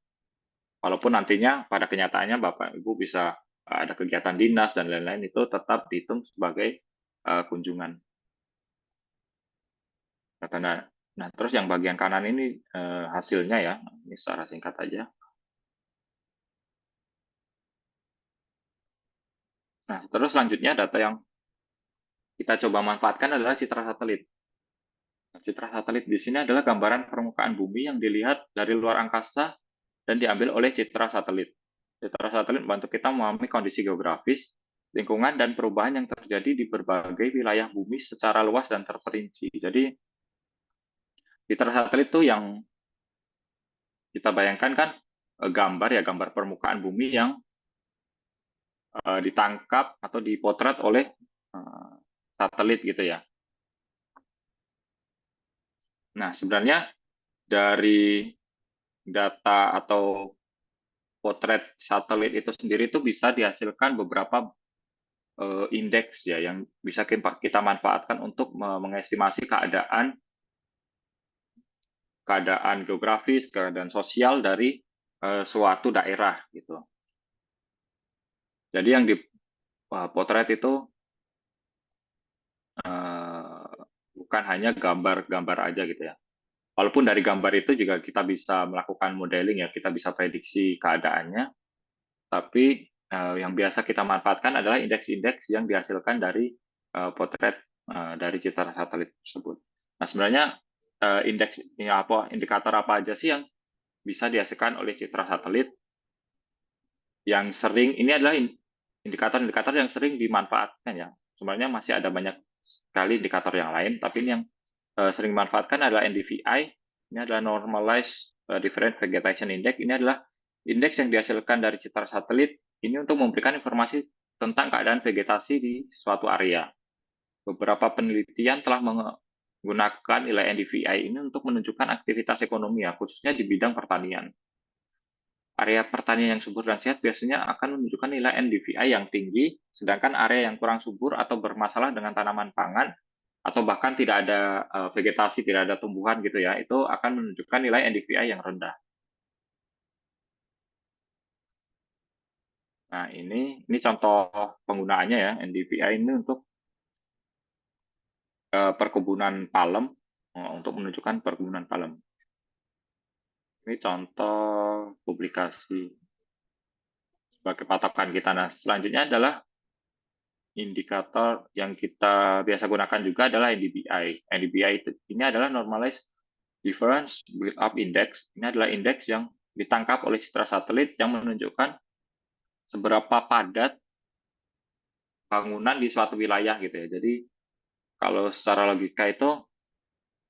Speaker 2: Walaupun nantinya pada kenyataannya Bapak Ibu bisa ada kegiatan dinas dan lain-lain, itu tetap dihitung sebagai kunjungan. Nah, terus yang bagian kanan ini hasilnya ya, ini secara singkat aja. Nah, terus selanjutnya data yang kita coba manfaatkan adalah citra satelit. Citra satelit di sini adalah gambaran permukaan bumi yang dilihat dari luar angkasa dan diambil oleh citra satelit. Citra satelit membantu kita memahami kondisi geografis, lingkungan, dan perubahan yang terjadi di berbagai wilayah bumi secara luas dan terperinci. Jadi, citra satelit itu yang kita bayangkan kan gambar permukaan bumi yang ditangkap atau dipotret oleh satelit gitu ya. Nah, sebenarnya dari data atau potret satelit itu sendiri itu bisa dihasilkan beberapa indeks ya yang bisa kita manfaatkan untuk mengestimasi keadaan geografis, keadaan sosial dari suatu daerah gitu. Jadi yang dipotret itu bukan hanya gambar-gambar aja gitu ya. Walaupun dari gambar itu juga kita bisa melakukan modeling ya, kita bisa prediksi keadaannya, tapi yang biasa kita manfaatkan adalah indeks-indeks yang dihasilkan dari potret dari citra satelit tersebut. Nah, sebenarnya indikator apa aja sih yang bisa dihasilkan oleh citra satelit yang sering, ini adalah indikator-indikator yang sering dimanfaatkan ya. Sebenarnya masih ada banyak sekali indikator yang lain, tapi ini yang sering dimanfaatkan adalah NDVI, ini adalah Normalized Different Vegetation Index, ini adalah indeks yang dihasilkan dari citra satelit, ini untuk memberikan informasi tentang keadaan vegetasi di suatu area. Beberapa penelitian telah menggunakan nilai NDVI ini untuk menunjukkan aktivitas ekonomi ya, khususnya di bidang pertanian. Area pertanian yang subur dan sehat biasanya akan menunjukkan nilai NDVI yang tinggi, sedangkan area yang kurang subur atau bermasalah dengan tanaman pangan, atau bahkan tidak ada vegetasi, tidak ada tumbuhan gitu ya, itu akan menunjukkan nilai NDVI yang rendah. Nah, ini contoh penggunaannya ya, NDVI ini untuk perkebunan palem, untuk menunjukkan perkebunan palem. Ini contoh publikasi sebagai patokan kita. Nah, selanjutnya adalah indikator yang kita biasa gunakan juga adalah NDVI. NDVI ini adalah Normalized Difference Build-up Index. Ini adalah indeks yang ditangkap oleh citra satelit yang menunjukkan seberapa padat bangunan di suatu wilayah gitu ya. Jadi kalau secara logika itu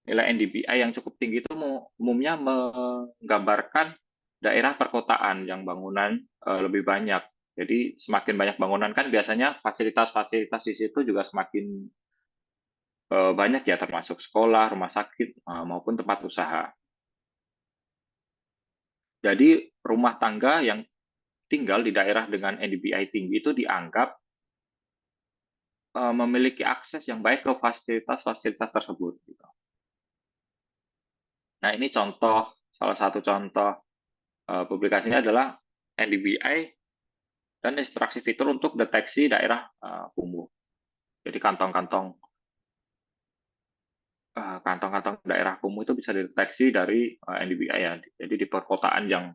Speaker 2: nilai NDVI yang cukup tinggi itu umumnya menggambarkan daerah perkotaan yang bangunan lebih banyak. Jadi semakin banyak bangunan kan biasanya fasilitas-fasilitas di situ juga semakin banyak ya, termasuk sekolah, rumah sakit, maupun tempat usaha. Jadi rumah tangga yang tinggal di daerah dengan NDBI tinggi itu dianggap memiliki akses yang baik ke fasilitas-fasilitas tersebut. Gitu. Nah, ini salah satu contoh publikasinya adalah NDBI dan ekstraksi fitur untuk deteksi daerah kumuh. Jadi kantong-kantong daerah kumuh itu bisa dideteksi dari NDBI ya. Jadi di perkotaan yang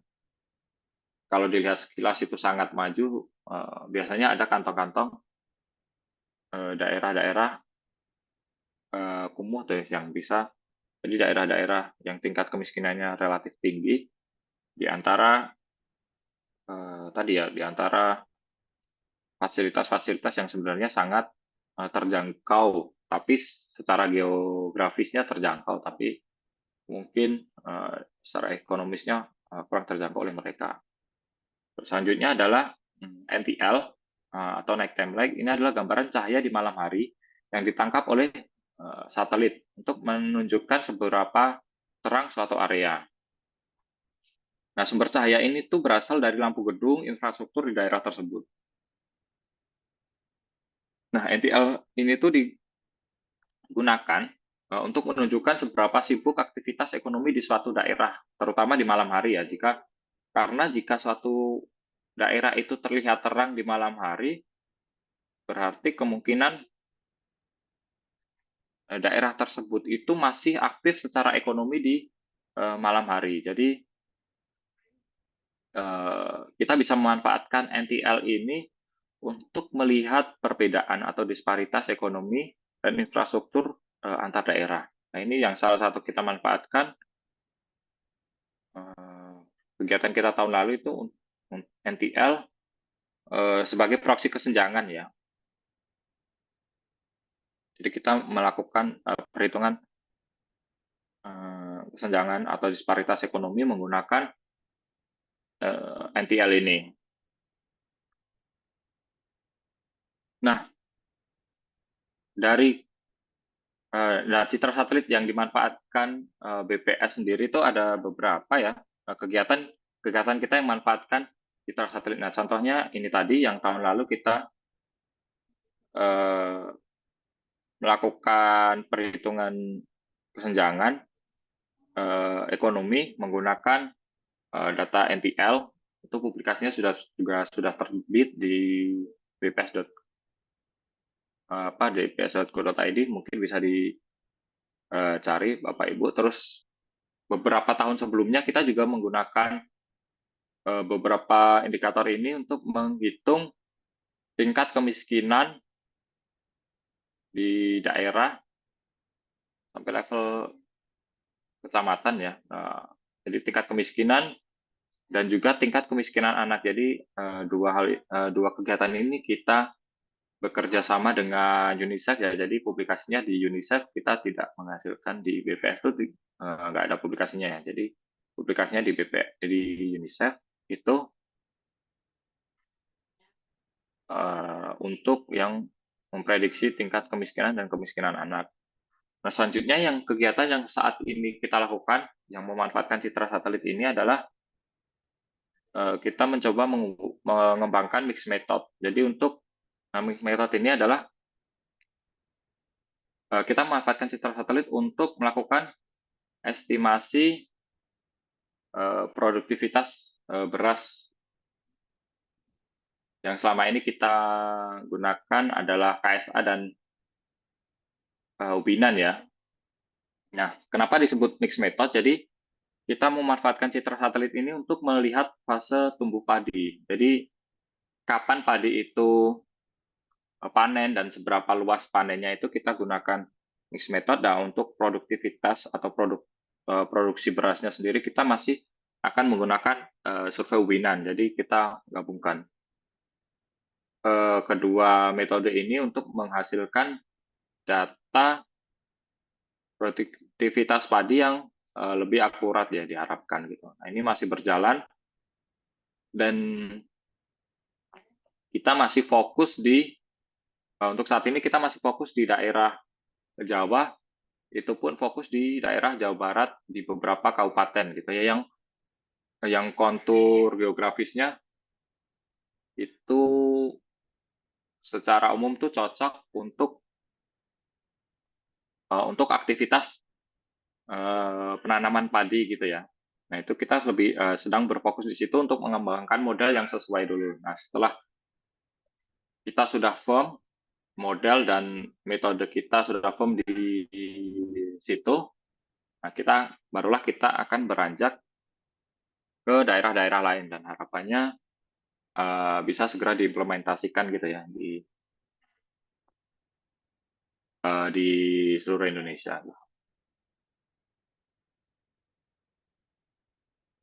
Speaker 2: kalau dilihat sekilas itu sangat maju, biasanya ada kantong-kantong daerah-daerah kumuh tuh yang bisa. Jadi daerah-daerah yang tingkat kemiskinannya relatif tinggi di antara di antara fasilitas-fasilitas yang sebenarnya sangat terjangkau, tapi secara geografisnya terjangkau, tapi mungkin secara ekonomisnya kurang terjangkau oleh mereka. Selanjutnya adalah NTL atau nighttime light. Ini adalah gambaran cahaya di malam hari yang ditangkap oleh satelit untuk menunjukkan seberapa terang suatu area. Nah, sumber cahaya ini tuh berasal dari lampu gedung, infrastruktur di daerah tersebut. Nah, NTL ini tuh digunakan untuk menunjukkan seberapa sibuk aktivitas ekonomi di suatu daerah, terutama di malam hari ya. Karena jika suatu daerah itu terlihat terang di malam hari, berarti kemungkinan daerah tersebut itu masih aktif secara ekonomi di malam hari. Jadi kita bisa memanfaatkan NTL ini untuk melihat perbedaan atau disparitas ekonomi dan infrastruktur antar daerah. Nah, ini yang salah satu kita manfaatkan kegiatan kita tahun lalu itu NTL sebagai proksi kesenjangan ya. Jadi kita melakukan perhitungan kesenjangan atau disparitas ekonomi menggunakan NTL ini. Nah, dari citra satelit yang dimanfaatkan BPS sendiri itu ada beberapa ya kegiatan kita yang manfaatkan citra satelit. Nah, contohnya ini tadi yang tahun lalu kita melakukan perhitungan kesenjangan ekonomi menggunakan data NTL. Itu publikasinya sudah terbit di bps.go.id, mungkin bisa dicari Bapak Ibu. Terus beberapa tahun sebelumnya kita juga menggunakan beberapa indikator ini untuk menghitung tingkat kemiskinan di daerah sampai level kecamatan ya. Jadi tingkat kemiskinan dan juga tingkat kemiskinan anak. Jadi dua kegiatan ini kita bekerja sama dengan UNICEF ya. Jadi publikasinya di UNICEF, kita tidak menghasilkan di BPS itu nggak ada publikasinya ya. Jadi publikasinya di UNICEF itu untuk yang memprediksi tingkat kemiskinan dan kemiskinan anak. Nah, selanjutnya yang kegiatan yang saat ini kita lakukan yang memanfaatkan citra satelit ini adalah kita mencoba mengembangkan mix method. Jadi untuk mix method ini adalah kita memanfaatkan citra satelit untuk melakukan estimasi produktivitas beras. Yang selama ini kita gunakan adalah KSA dan ubinan ya. Nah, kenapa disebut mix method? Jadi kita memanfaatkan citra satelit ini untuk melihat fase tumbuh padi. Jadi kapan padi itu panen dan seberapa luas panennya itu kita gunakan mix method. Dan untuk produktivitas atau produksi berasnya sendiri kita masih akan menggunakan survei ubinan. Jadi kita gabungkan kedua metode ini untuk menghasilkan data produktivitas padi yang lebih akurat ya diharapkan gitu. Nah, ini masih berjalan dan kita masih fokus untuk saat ini kita masih fokus di daerah Jawa, itu pun fokus di daerah Jawa Barat di beberapa kabupaten gitu ya yang yang kontur geografisnya itu secara umum tuh cocok untuk aktivitas penanaman padi gitu ya. Nah, itu kita lebih sedang berfokus di situ untuk mengembangkan model yang sesuai dulu. Nah, setelah kita sudah firm model dan metode kita sudah firm di situ, nah barulah kita akan beranjak ke daerah-daerah lain dan harapannya bisa segera diimplementasikan gitu ya di seluruh Indonesia.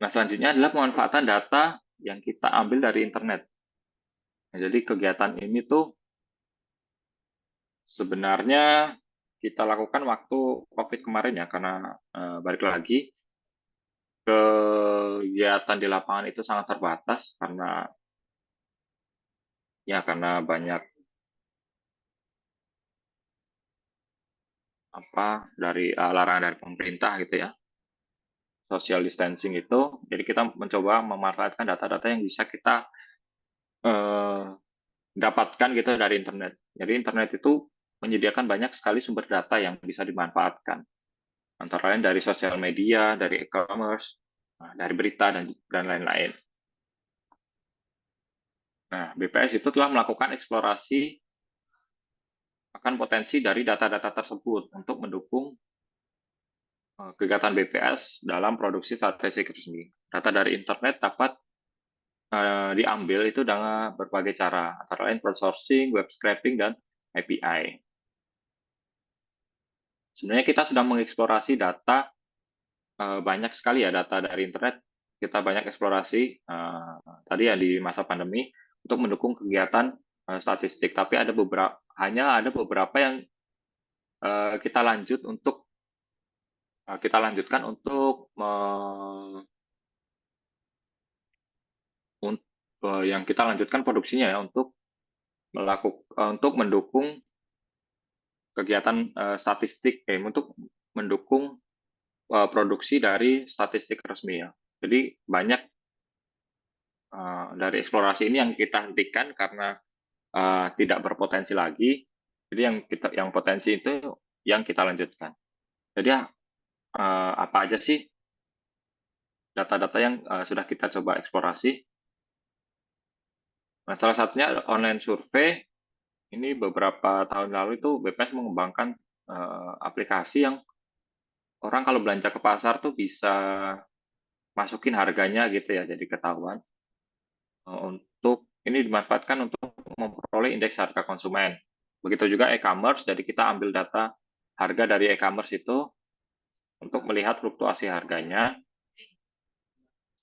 Speaker 2: Nah, selanjutnya adalah pemanfaatan data yang kita ambil dari internet. Nah, jadi kegiatan ini tuh sebenarnya kita lakukan waktu COVID kemarin ya, karena balik lagi kegiatan di lapangan itu sangat terbatas karena banyak dari larangan dari pemerintah gitu ya, social distancing itu. Jadi kita mencoba memanfaatkan data-data yang bisa kita dapatkan gitu dari internet. Jadi internet itu menyediakan banyak sekali sumber data yang bisa dimanfaatkan. Antara lain dari sosial media, dari e-commerce, dari berita, dan lain-lain. Nah, BPS itu telah melakukan eksplorasi akan potensi dari data-data tersebut untuk mendukung kegiatan BPS dalam produksi statistik resmi. Data dari internet dapat diambil itu dengan berbagai cara, antara lain crowdsourcing, web scraping, dan API. Sebenarnya kita sudah mengeksplorasi data banyak sekali ya, data dari internet. Kita banyak eksplorasi tadi ya di masa pandemi untuk mendukung kegiatan statistik. Tapi hanya ada beberapa yang kita lanjutkan untuk yang kita lanjutkan produksinya ya untuk mendukung kegiatan statistik untuk mendukung produksi dari statistik resmi ya. Jadi banyak dari eksplorasi ini yang kita hentikan karena tidak berpotensi lagi. Jadi yang potensi itu yang kita lanjutkan. Jadi apa aja sih data-data yang sudah kita coba eksplorasi? Nah, salah satunya online survei. Ini beberapa tahun lalu itu BPS mengembangkan aplikasi yang orang kalau belanja ke pasar tuh bisa masukin harganya gitu ya, jadi ketahuan. Untuk ini dimanfaatkan untuk memperoleh indeks harga konsumen. Begitu juga e-commerce, jadi kita ambil data harga dari e-commerce itu untuk melihat fluktuasi harganya.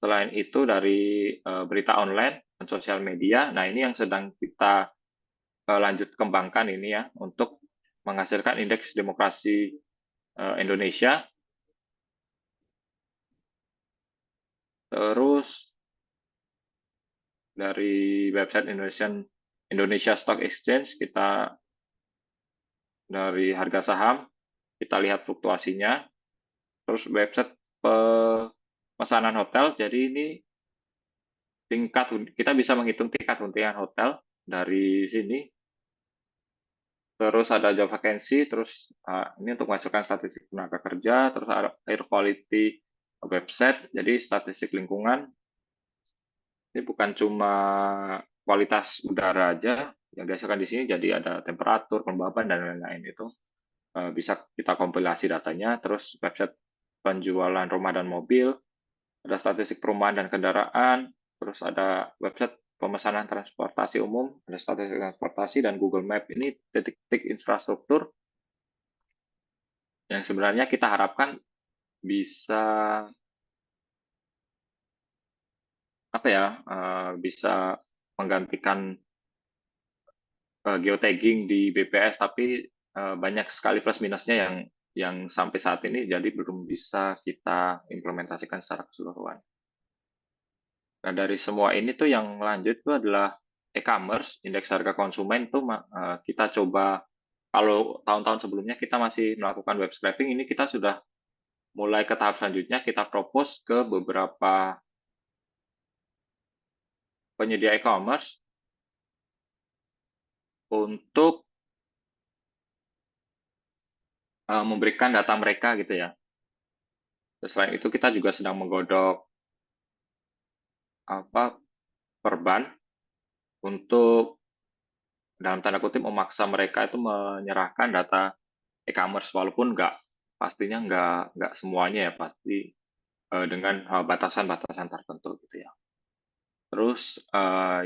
Speaker 2: Selain itu dari berita online dan sosial media, nah ini yang sedang kita lanjut kembangkan ini ya, untuk menghasilkan indeks demokrasi Indonesia. Terus dari website Indonesia Stock Exchange, kita dari harga saham, kita lihat fluktuasinya. Terus website pemesanan hotel, jadi ini kita bisa menghitung tingkat hunian hotel dari sini. Terus ada job vacancy, terus ini untuk masukkan statistik tenaga kerja, terus ada air quality website, jadi statistik lingkungan. Ini bukan cuma kualitas udara aja yang dihasilkan di sini, jadi ada temperatur, kelembaban, dan lain-lain itu bisa kita kompilasi datanya. Terus website penjualan rumah dan mobil, ada statistik perumahan dan kendaraan, terus ada website pemesanan transportasi umum, ada statistik transportasi, dan Google Map. Ini titik-titik infrastruktur yang sebenarnya kita harapkan bisa bisa menggantikan geotagging di BPS, tapi banyak sekali plus minusnya yang sampai saat ini jadi belum bisa kita implementasikan secara keseluruhan. Nah, dari semua ini tuh yang lanjut itu adalah e-commerce, indeks harga konsumen tuh kita coba. Kalau tahun-tahun sebelumnya kita masih melakukan web scraping, ini kita sudah mulai ke tahap selanjutnya, kita propose ke beberapa penyedia e-commerce untuk memberikan data mereka gitu ya. Selain itu kita juga sedang menggodok perban untuk dalam tanda kutip memaksa mereka itu menyerahkan data e-commerce, walaupun pastinya nggak semuanya ya, pasti dengan batasan-batasan tertentu gitu ya. Terus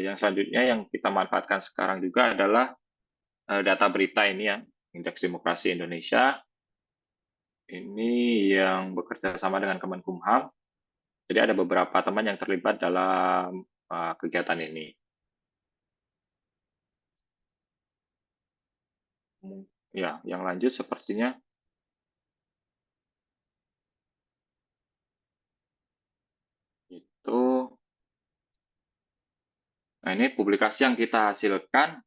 Speaker 2: yang selanjutnya yang kita manfaatkan sekarang juga adalah data berita ini ya, Indeks Demokrasi Indonesia. Ini yang bekerja sama dengan Kemenkumham. Jadi ada beberapa teman yang terlibat dalam kegiatan ini. Ya, yang lanjut sepertinya itu. Nah, ini publikasi yang kita hasilkan.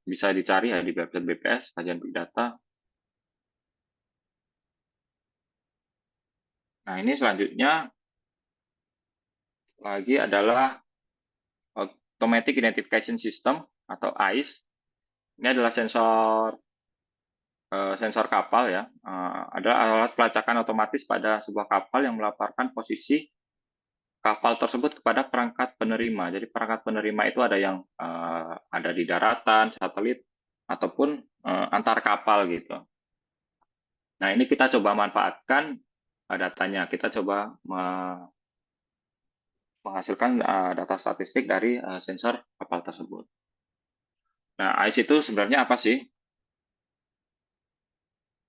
Speaker 2: Bisa dicari ya di website BPS, kajian Big Data. Nah, ini selanjutnya lagi adalah Automatic Identification System atau AIS. Ini adalah sensor kapal ya. Adalah alat pelacakan otomatis pada sebuah kapal yang melaporkan posisi kapal tersebut kepada perangkat penerima. Jadi perangkat penerima itu ada yang ada di daratan, satelit, ataupun antar kapal gitu. Nah, ini kita coba manfaatkan datanya. Kita coba menghasilkan data statistik dari sensor kapal tersebut. Nah, AIS itu sebenarnya apa sih?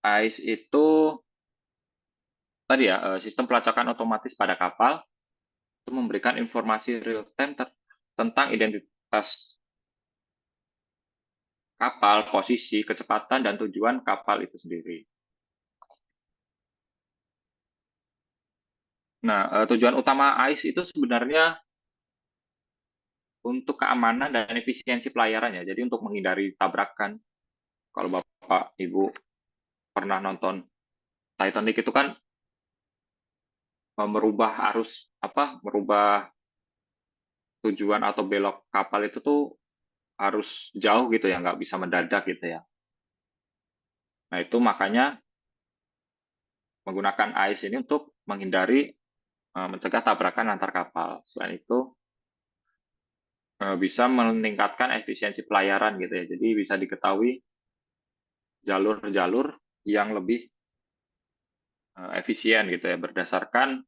Speaker 2: AIS itu tadi ya, sistem pelacakan otomatis pada kapal itu memberikan informasi real time tentang identitas kapal, posisi, kecepatan, dan tujuan kapal itu sendiri. Nah, tujuan utama AIS itu sebenarnya untuk keamanan dan efisiensi pelayaran ya. Jadi untuk menghindari tabrakan. Kalau Bapak, Ibu pernah nonton Titanic itu kan merubah tujuan atau belok kapal itu tuh harus jauh gitu ya, nggak bisa mendadak gitu ya. Nah, itu makanya menggunakan AIS ini untuk menghindari mencegah tabrakan antar kapal. Selain itu bisa meningkatkan efisiensi pelayaran gitu ya. Jadi bisa diketahui jalur-jalur yang lebih efisien gitu ya, berdasarkan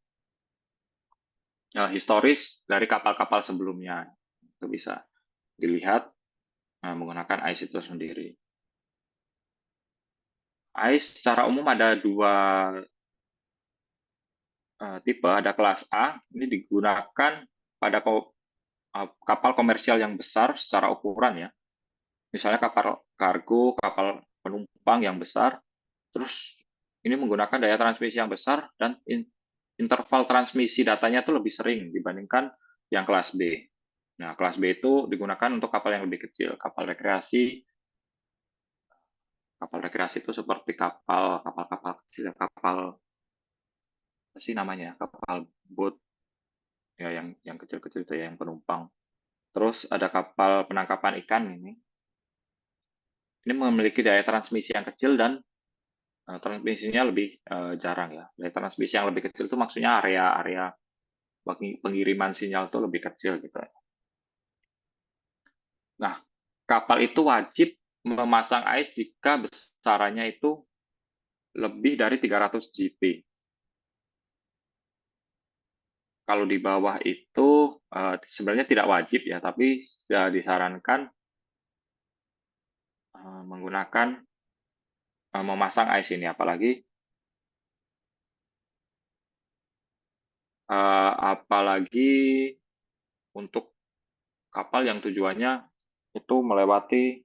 Speaker 2: historis dari kapal-kapal sebelumnya. Itu bisa dilihat menggunakan AIS itu sendiri. AIS secara umum ada dua tipe, ada kelas A, ini digunakan pada kapal komersial yang besar secara ukuran ya. Misalnya kapal kargo, kapal penumpang yang besar, terus ini menggunakan daya transmisi yang besar dan interval transmisi datanya itu lebih sering dibandingkan yang kelas B. Nah, kelas B itu digunakan untuk kapal yang lebih kecil, kapal rekreasi. Kapal rekreasi itu seperti kapal kecil, kapal apa sih namanya, kapal boat ya, yang kecil-kecil itu ya, yang penumpang. Terus ada kapal penangkapan ikan ini. Ini memiliki daya transmisi yang kecil dan transmisinya lebih jarang ya. Daya transmisi yang lebih kecil itu maksudnya area pengiriman sinyal itu lebih kecil gitu. Nah, kapal itu wajib memasang AIS jika besarannya itu lebih dari 300 GP. Kalau di bawah itu sebenarnya tidak wajib ya, tapi disarankan menggunakan memasang AIS ini, apalagi untuk kapal yang tujuannya itu melewati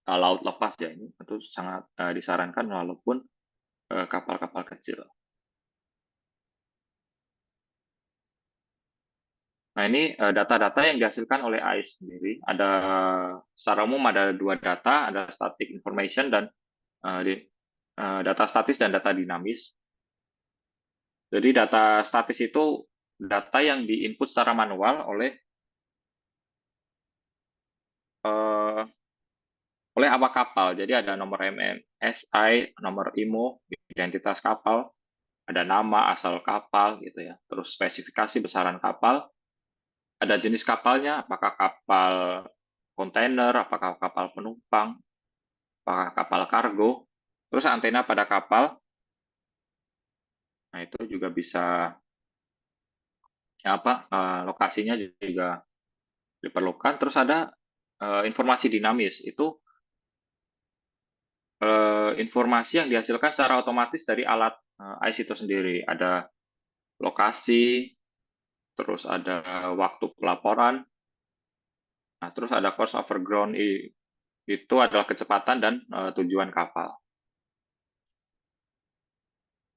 Speaker 2: laut lepas ya, ini itu sangat disarankan walaupun kapal-kapal kecil. Nah, ini data-data yang dihasilkan oleh AIS sendiri. Secara umum ada dua data, ada static information dan data statis dan data dinamis. Jadi data statis itu data yang diinput secara manual oleh awak kapal. Jadi ada nomor MMSI, nomor IMO, identitas kapal, ada nama asal kapal gitu ya. Terus spesifikasi besaran kapal, ada jenis kapalnya, apakah kapal kontainer, apakah kapal penumpang, apakah kapal kargo. Terus antena pada kapal. Nah, itu juga bisa lokasinya juga diperlukan. Terus ada informasi dinamis, itu informasi yang dihasilkan secara otomatis dari alat AIS itu sendiri. Ada lokasi, terus ada waktu pelaporan, nah terus ada course over ground, itu adalah kecepatan dan tujuan kapal.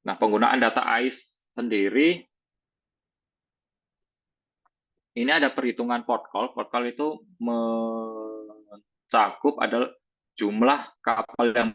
Speaker 2: Nah, penggunaan data AIS sendiri, ini ada perhitungan port call. Port call itu mencakup adalah jumlah kapal yang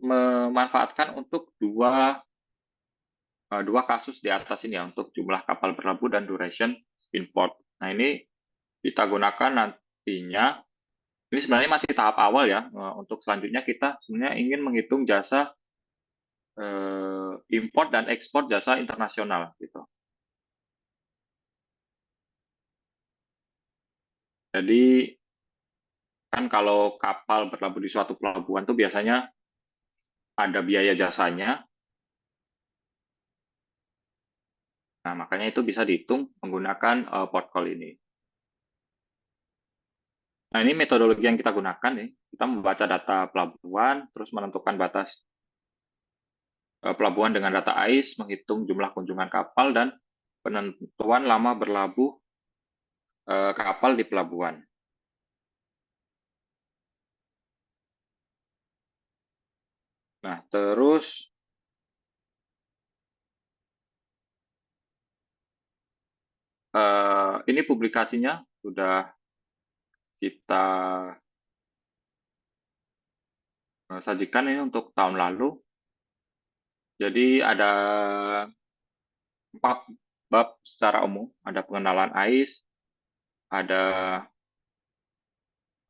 Speaker 2: memanfaatkan untuk dua kasus di atas ini ya, untuk jumlah kapal berlabuh dan duration import. Nah, ini kita gunakan nantinya. Ini sebenarnya masih tahap awal ya. Untuk selanjutnya kita sebenarnya ingin menghitung jasa import dan ekspor jasa internasional gitu. Jadi kan kalau kapal berlabuh di suatu pelabuhan tuh biasanya ada biaya jasanya. Nah, makanya itu bisa dihitung menggunakan port call ini. Nah, ini metodologi yang kita gunakan nih. Kita membaca data pelabuhan, terus menentukan batas pelabuhan dengan data AIS, menghitung jumlah kunjungan kapal, dan penentuan lama berlabuh kapal di pelabuhan. Nah, terus ini publikasinya sudah kita sajikan ini untuk tahun lalu. Jadi ada 4 bab secara umum, ada pengenalan AIS, ada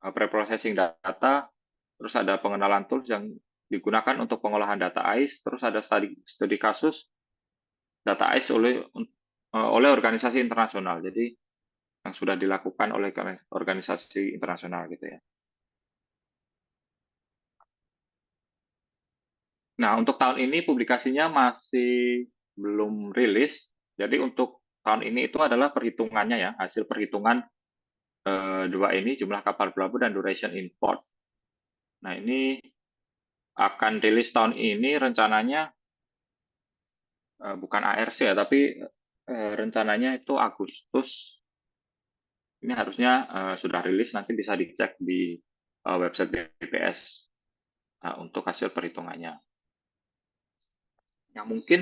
Speaker 2: preprocessing data, terus ada pengenalan tools yang digunakan untuk pengolahan data AIS, terus ada studi kasus data AIS oleh organisasi internasional. Jadi yang sudah dilakukan oleh organisasi internasional gitu ya. Nah, untuk tahun ini publikasinya masih belum rilis. Jadi untuk tahun ini itu adalah perhitungannya ya, hasil perhitungan dua ini, jumlah kapal berlabuh dan duration import. Nah, ini akan rilis tahun ini rencananya bukan ARC ya, tapi rencananya itu Agustus. Ini harusnya sudah rilis, nanti bisa dicek di website BPS untuk hasil perhitungannya. Yang mungkin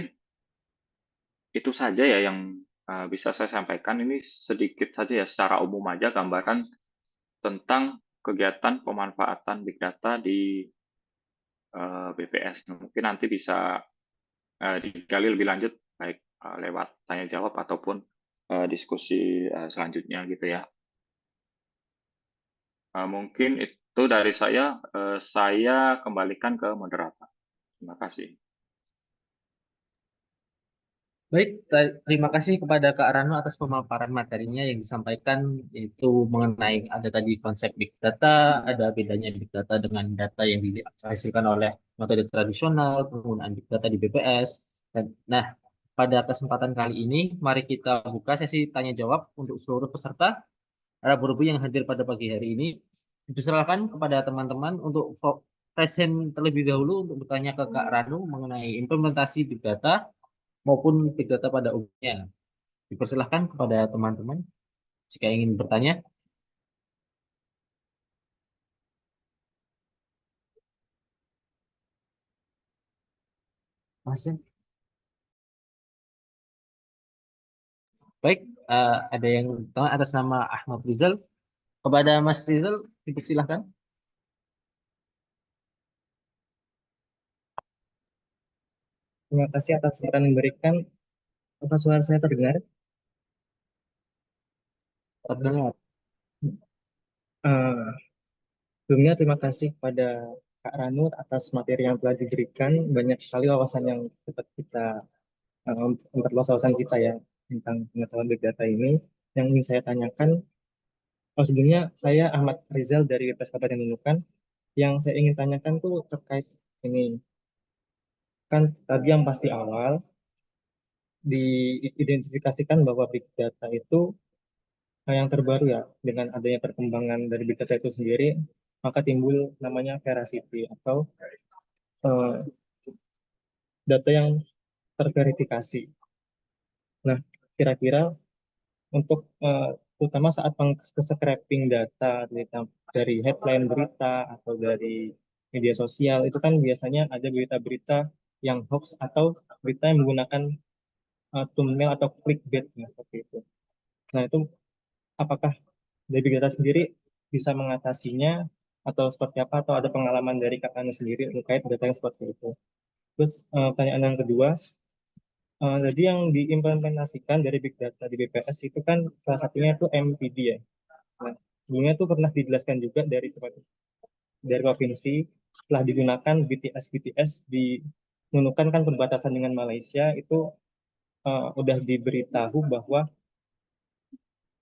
Speaker 2: itu saja ya yang bisa saya sampaikan. Ini sedikit saja ya, secara umum aja gambaran tentang kegiatan pemanfaatan Big Data di BPS. Mungkin nanti bisa digali lebih lanjut, baik lewat tanya jawab ataupun diskusi selanjutnya gitu ya. Mungkin itu dari saya kembalikan ke moderator. Terima kasih.
Speaker 4: Baik, terima kasih kepada Kak Rano atas pemaparan materinya yang disampaikan, yaitu mengenai ada tadi konsep Big Data, ada bedanya Big Data dengan data yang dihasilkan oleh metode tradisional, penggunaan Big Data di BPS. Nah, pada kesempatan kali ini, mari kita buka sesi tanya-jawab untuk seluruh peserta Rabu-Rabu yang hadir pada pagi hari ini. Dipersilakan kepada teman-teman untuk present terlebih dahulu untuk bertanya ke Kak Rano mengenai implementasi Big Data maupun Big Data pada umumnya. Dipersilahkan kepada teman-teman jika ingin bertanya. Mas. Baik, ada yang atas nama Ahmad Rizal. Kepada Mas Rizal, dipersilahkan.
Speaker 5: Terima kasih atas kesempatan yang diberikan. Apa suara saya terdengar?
Speaker 4: Terdengar.
Speaker 5: Eh, Sebelumnya terima kasih kepada Kak Ranu atas materi yang telah diberikan. Banyak sekali wawasan yang dapat kita memperluas wawasan kita ya tentang pengetahuan big data ini. Yang ingin saya tanyakan, sebelumnya saya Ahmad Rizal dari Universitas Kabupaten Nunukan. Yang saya ingin tanyakan tuh terkait ini. Kan tadi yang pasti awal diidentifikasikan bahwa big data itu yang terbaru ya, dengan adanya perkembangan dari big data itu sendiri, maka timbul namanya veracity atau eh, data yang terverifikasi. Nah, kira-kira untuk terutama saat scraping data dari headline berita atau dari media sosial, itu kan biasanya ada berita-berita yang hoax atau berita yang menggunakan thumbnail atau clickbait ya, seperti itu. Nah, itu apakah dari Big Data sendiri bisa mengatasinya atau seperti apa, atau ada pengalaman dari Kak Anu sendiri terkait data yang seperti itu? Terus pertanyaan yang kedua, jadi yang diimplementasikan dari Big Data di BPS itu kan salah satunya itu MPD ya. Nah, sebelumnya itu pernah dijelaskan juga dari provinsi telah digunakan BTS di Nunukan kan perbatasan dengan Malaysia itu udah diberitahu bahwa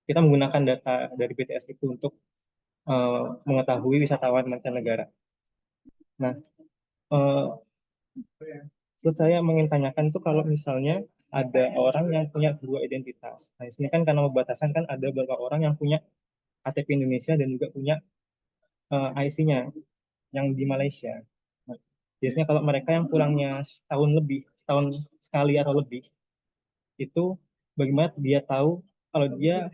Speaker 5: kita menggunakan data dari BTS itu untuk mengetahui wisatawan mancanegara. Nah, eh, terus saya ingin tanyakan tuh kalau misalnya ada orang yang punya dua identitas. Nah, di sini kan karena pembatasan kan ada beberapa orang yang punya KTP Indonesia dan juga punya IC-nya yang di Malaysia. Nah, biasanya kalau mereka yang pulangnya setahun sekali atau lebih, itu bagaimana dia tahu kalau dia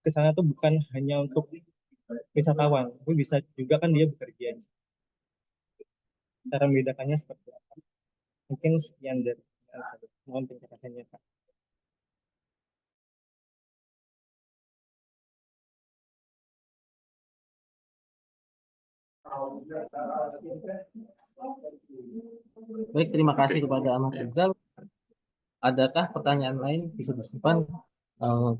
Speaker 5: ke sana tuh bukan hanya untuk wisatawan, tapi bisa juga kan dia bekerja. Cara membedakannya seperti apa? Mungkin sekian dari saya. Mohon penjelasannya, Pak.
Speaker 4: Baik, terima kasih
Speaker 2: Oke.
Speaker 4: kepada Ahmad Rizal. Adakah pertanyaan lain bisa disimpan?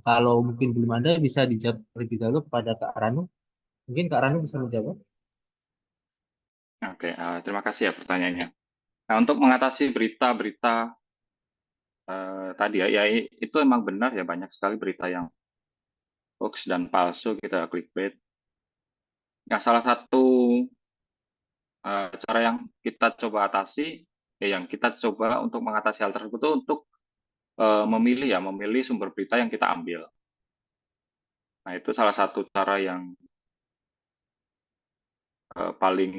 Speaker 4: Kalau mungkin belum ada, bisa dijawab terlebih dahulu kepada Kak Ranu. Mungkin Kak Ranu bisa menjawab.
Speaker 2: Oke, terima kasih ya pertanyaannya. Nah, untuk mengatasi berita-berita tadi ya, itu emang benar ya, banyak sekali berita yang hoax dan palsu, kita clickbait. Nah, salah satu cara yang kita coba atasi, yang kita coba untuk mengatasi hal tersebut itu untuk memilih sumber berita yang kita ambil. Nah, itu salah satu cara yang paling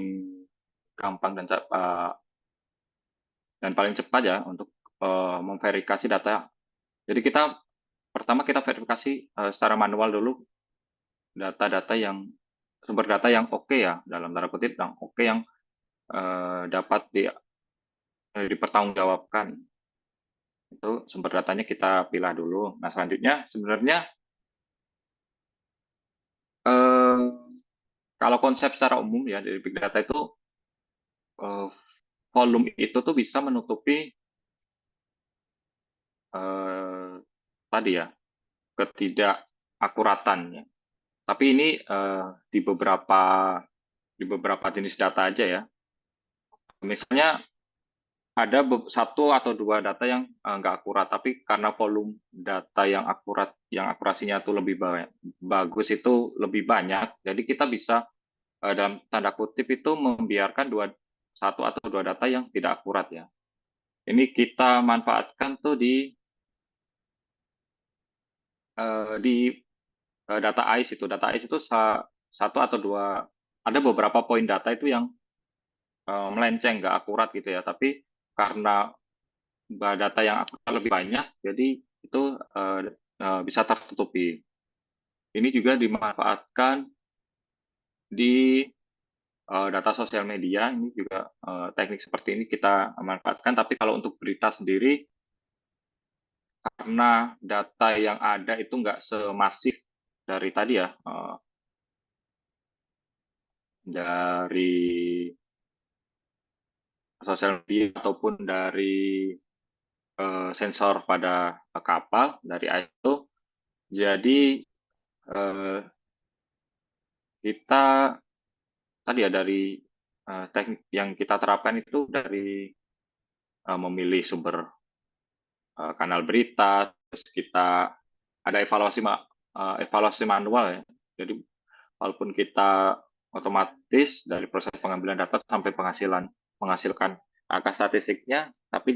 Speaker 2: gampang dan paling cepat ya untuk memverifikasi data. Jadi pertama kita verifikasi secara manual dulu data-data yang sumber data yang oke ya, dalam tanda kutip yang oke, yang dapat dipertanggungjawabkan. Itu sumber datanya kita pilih dulu. Nah, selanjutnya sebenarnya kalau konsep secara umum ya dari big data itu volume itu tuh bisa menutupi tadi ya ketidakakuratan ya. Tapi ini di beberapa jenis data aja ya. Misalnya ada satu atau dua data yang nggak akurat, tapi karena volume data yang akurat, yang akurasinya itu lebih bagus, itu lebih banyak, jadi kita bisa dalam tanda kutip itu membiarkan satu atau dua data yang tidak akurat ya. Ini kita manfaatkan tuh di data ICE itu. Data ICE itu satu atau dua, ada beberapa poin data itu yang melenceng, nggak akurat gitu ya. Tapi karena data yang akurat lebih banyak, jadi itu bisa tertutupi. Ini juga dimanfaatkan di data sosial media ini juga teknik seperti ini kita manfaatkan. Tapi kalau untuk berita sendiri, karena data yang ada itu nggak semasif dari tadi ya, dari sosial media ataupun dari sensor pada kapal dari ISO. Jadi kita tadi ya dari teknik yang kita terapkan itu dari memilih sumber kanal berita, terus kita ada evaluasi manual ya. Jadi walaupun kita otomatis dari proses pengambilan data sampai menghasilkan angka statistiknya, tapi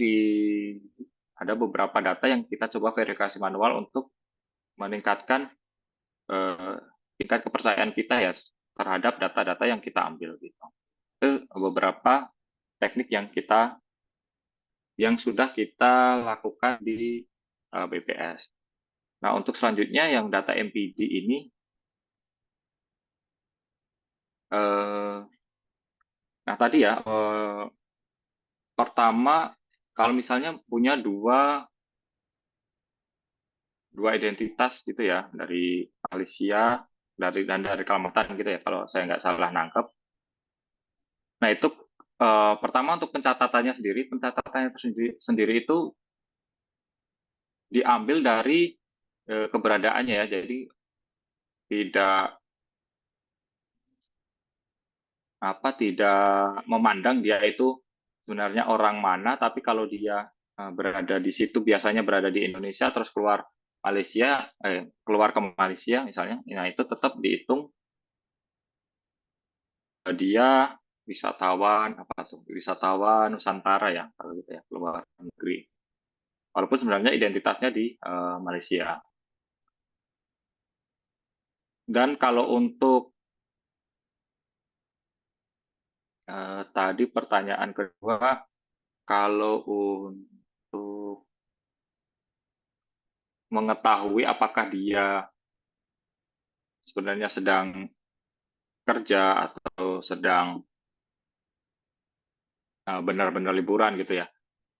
Speaker 2: ada beberapa data yang kita coba verifikasi manual untuk meningkatkan tingkat kepercayaan kita ya terhadap data-data yang kita ambil gitu. Itu beberapa teknik yang sudah kita lakukan di BPS. Nah, untuk selanjutnya yang data MPD ini nah tadi ya pertama kalau misalnya punya dua identitas gitu ya dari Malaysia dan dari Kalimantan gitu ya kalau saya nggak salah nangkep. Nah itu pertama untuk pencatatannya sendiri itu diambil dari keberadaannya ya, jadi tidak memandang dia itu sebenarnya orang mana, tapi kalau dia berada di situ biasanya berada di Indonesia terus keluar ke Malaysia misalnya, nah itu tetap dihitung dia wisatawan Nusantara ya kalau gitu ya, keluar negeri. Walaupun sebenarnya identitasnya di Malaysia. Dan kalau untuk tadi pertanyaan kedua, kalau untuk mengetahui apakah dia sebenarnya sedang kerja atau sedang benar-benar liburan gitu ya.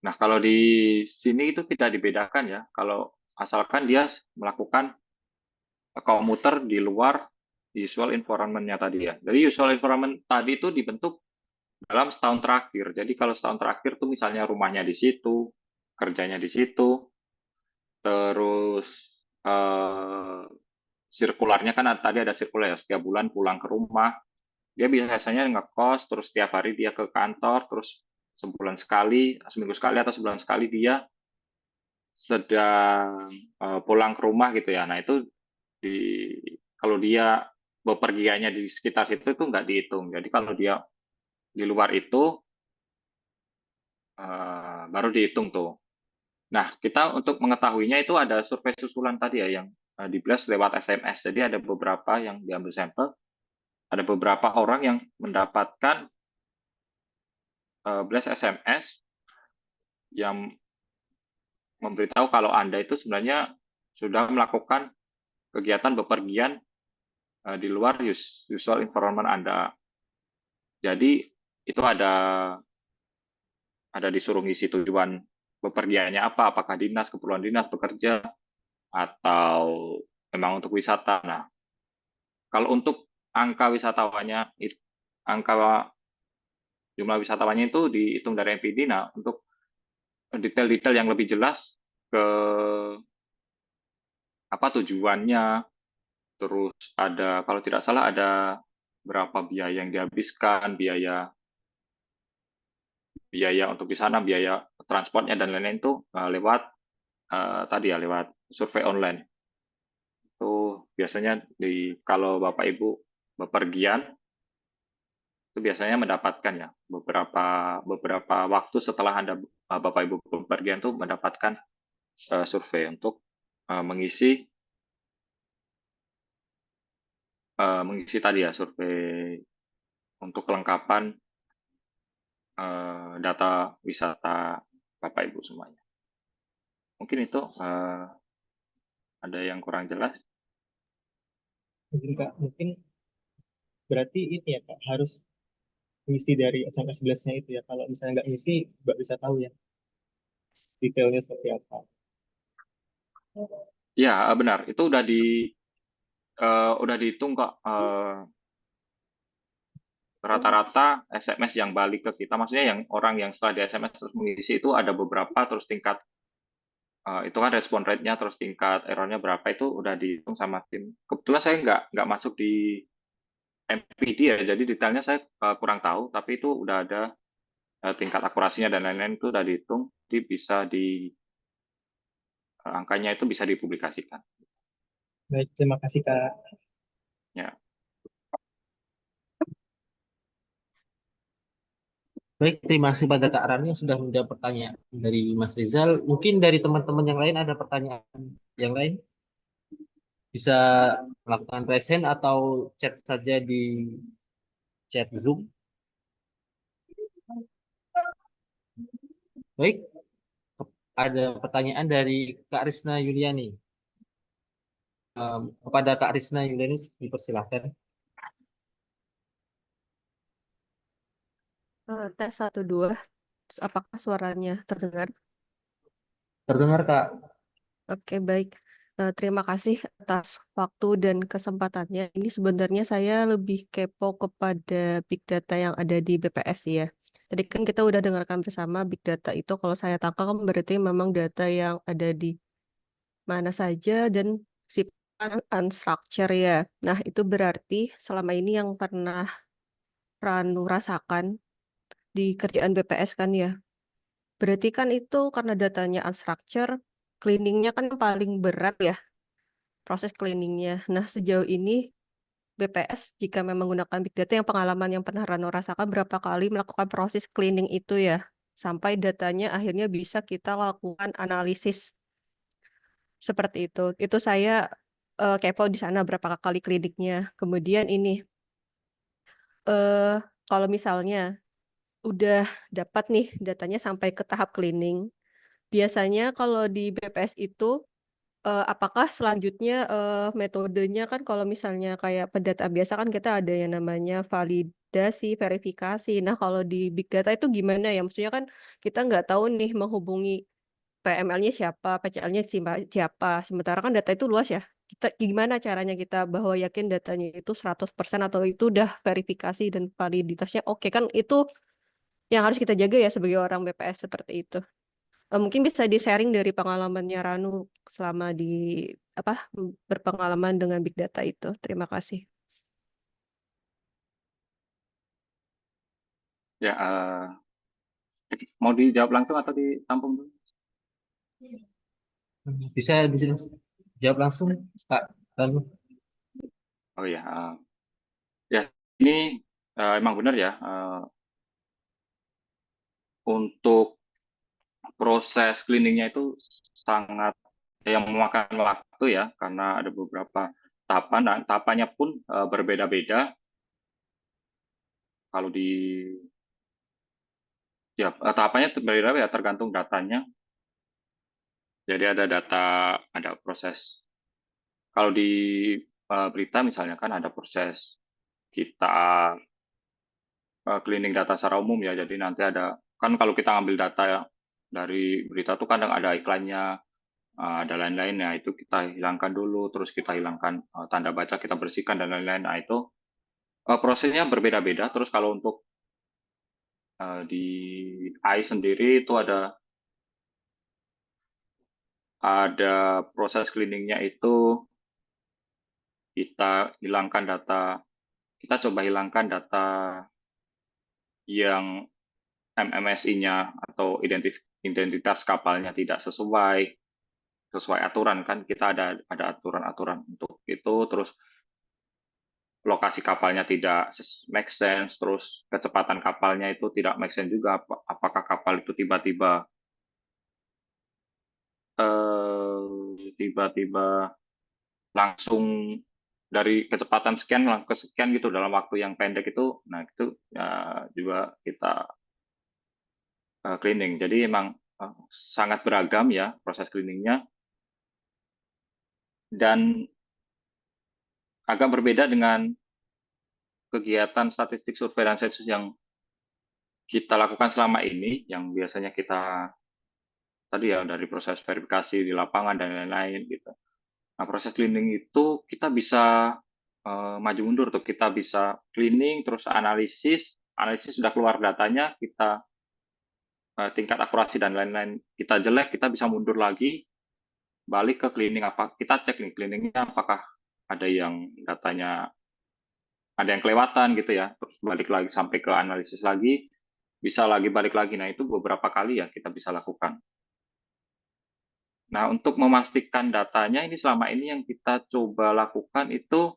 Speaker 2: Nah, kalau di sini itu tidak dibedakan ya. Kalau asalkan dia melakukan komuter di luar usual environment-nya tadi ya. Jadi usual environment tadi itu dibentuk dalam setahun terakhir. Jadi kalau setahun terakhir tuh misalnya rumahnya di situ, kerjanya di situ, terus sirkularnya kan tadi ada sirkular ya, setiap bulan pulang ke rumah. Dia biasanya ngekos, terus setiap hari dia ke kantor, terus seminggu sekali atau sebulan sekali dia sedang pulang ke rumah gitu ya. Nah itu kalau dia bepergiannya di sekitar situ itu nggak dihitung. Jadi kalau dia di luar itu baru dihitung tuh. Nah, kita untuk mengetahuinya itu ada survei susulan tadi ya yang di blast lewat SMS. Jadi ada beberapa yang diambil sampel, ada beberapa orang yang mendapatkan blast SMS yang memberitahu kalau Anda itu sebenarnya sudah melakukan kegiatan bepergian di luar usual environment Anda. Jadi itu ada disuruh ngisi tujuan bepergiannya apa, apakah dinas, keperluan dinas, bekerja, atau memang untuk wisata. Nah, kalau untuk angka jumlah wisatawannya itu dihitung dari MPD. Nah, untuk detail-detail yang lebih jelas ke apa tujuannya, terus ada kalau tidak salah ada berapa biaya yang dihabiskan, biaya untuk di sana, biaya transportnya dan lain-lain itu lewat tadi ya lewat survei online. Itu biasanya kalau Bapak Ibu bepergian itu biasanya mendapatkan ya beberapa waktu setelah Anda Bapak Ibu bepergian itu mendapatkan survei untuk mengisi tadi ya survei untuk kelengkapan data wisata Bapak Ibu semuanya. Mungkin itu ada yang kurang jelas.
Speaker 5: Mungkin Kak, mungkin berarti ini ya Kak, harus ngisi dari SMS blast-nya itu ya. Kalau misalnya nggak ngisi, Mbak bisa tahu ya detailnya seperti apa.
Speaker 2: Ya, benar. Itu udah dihitung kok, rata-rata SMS yang balik ke kita, maksudnya yang orang yang setelah di SMS terus mengisi itu ada beberapa, terus tingkat itu kan respon rate-nya, terus tingkat error-nya berapa, itu udah dihitung sama tim. Kebetulan saya nggak masuk di MPD ya, jadi detailnya saya kurang tahu, tapi itu udah ada tingkat akurasinya dan lain-lain, itu udah dihitung, jadi bisa angkanya itu bisa dipublikasikan.
Speaker 5: Baik, terima kasih Kak.
Speaker 2: Ya.
Speaker 4: Baik, terima kasih pada Kak Rani yang sudah menjawab pertanyaan dari Mas Rizal. Mungkin dari teman-teman yang lain ada pertanyaan yang lain? Bisa melakukan present atau chat saja di chat Zoom. Baik, ada pertanyaan dari Kak Risna Yuliani. Kepada Kak Risna Yuliani dipersilahkan.
Speaker 6: Tes 1 2. Apakah suaranya terdengar?
Speaker 4: Terdengar Kak.
Speaker 6: Oke, baik. Terima kasih atas waktu dan kesempatannya. Ini sebenarnya saya lebih kepo kepada big data yang ada di BPS ya. Tadi kan kita udah dengarkan bersama big data itu kalau saya tangkap kan berarti memang data yang ada di mana saja dan sifatnya unstructured ya. Nah, itu berarti selama ini yang pernah Ranu rasakan di kerjaan BPS kan ya. Berarti kan itu karena datanya unstructured, cleaningnya kan yang paling berat ya, proses cleaningnya. Nah, sejauh ini BPS jika memang menggunakan big data yang pengalaman yang pernah Rano rasakan berapa kali melakukan proses cleaning itu ya, sampai datanya akhirnya bisa kita lakukan analisis seperti itu. Itu saya kepo di sana berapa kali cleaningnya. Kemudian ini, eh kalau misalnya udah dapat nih datanya sampai ke tahap cleaning, biasanya kalau di BPS itu apakah selanjutnya metodenya kan kalau misalnya kayak pendataan biasa kan kita ada yang namanya validasi, verifikasi. Nah, kalau di big data itu gimana ya? Maksudnya kan kita nggak tahu nih menghubungi PML-nya siapa, PCL-nya siapa. Sementara kan data itu luas ya. Kita gimana caranya kita bahwa yakin datanya itu 100% atau itu udah verifikasi dan validitasnya oke kan itu yang harus kita jaga ya sebagai orang BPS seperti itu. Mungkin bisa di-sharing dari pengalamannya Ranu selama di apa berpengalaman dengan big data itu. Terima kasih.
Speaker 2: Ya, mau dijawab langsung atau ditampung dulu?
Speaker 4: Bisa jawab langsung Kak Ranu.
Speaker 2: Oh ya, ya ini emang benar ya, untuk proses cleaningnya itu sangat yang memakan waktu ya, karena ada beberapa tahapan, dan tahapannya pun berbeda-beda. Kalau di ya tahapannya berbeda ya, tergantung datanya. Jadi ada data, ada proses. Kalau di berita misalnya kan ada proses kita cleaning data secara umum ya. Jadi nanti ada kan kalau kita ngambil data ya, dari berita tuh kadang ada iklannya, ada lain-lainnya, itu kita hilangkan dulu, terus kita hilangkan tanda baca, kita bersihkan dan lain-lain. Nah itu prosesnya berbeda-beda. Terus kalau untuk di AI sendiri itu ada proses cleaningnya itu kita hilangkan data, kita coba hilangkan data yang MMSI-nya atau identitas kapalnya tidak sesuai aturan kan, kita ada aturan-aturan untuk itu, terus lokasi kapalnya tidak make sense, terus kecepatan kapalnya itu tidak make sense juga, apakah kapal itu tiba-tiba langsung dari kecepatan sekian ke sekian gitu dalam waktu yang pendek itu. Nah itu juga kita cleaning. Jadi emang sangat beragam ya proses cleaningnya, dan agak berbeda dengan kegiatan statistik survei dan sensus yang kita lakukan selama ini, yang biasanya kita tadi ya dari proses verifikasi di lapangan dan lain-lain gitu. Nah, proses cleaning itu kita bisa maju mundur tuh, kita bisa cleaning terus analisis sudah keluar datanya, kita tingkat akurasi dan lain-lain kita jelek, kita bisa mundur lagi, balik ke cleaning, apa kita cek nih cleaningnya apakah ada yang datanya ada yang kelewatan gitu ya, terus balik lagi sampai ke analisis lagi, bisa lagi balik lagi. Nah, itu beberapa kali ya kita bisa lakukan. Nah, untuk memastikan datanya ini selama ini yang kita coba lakukan itu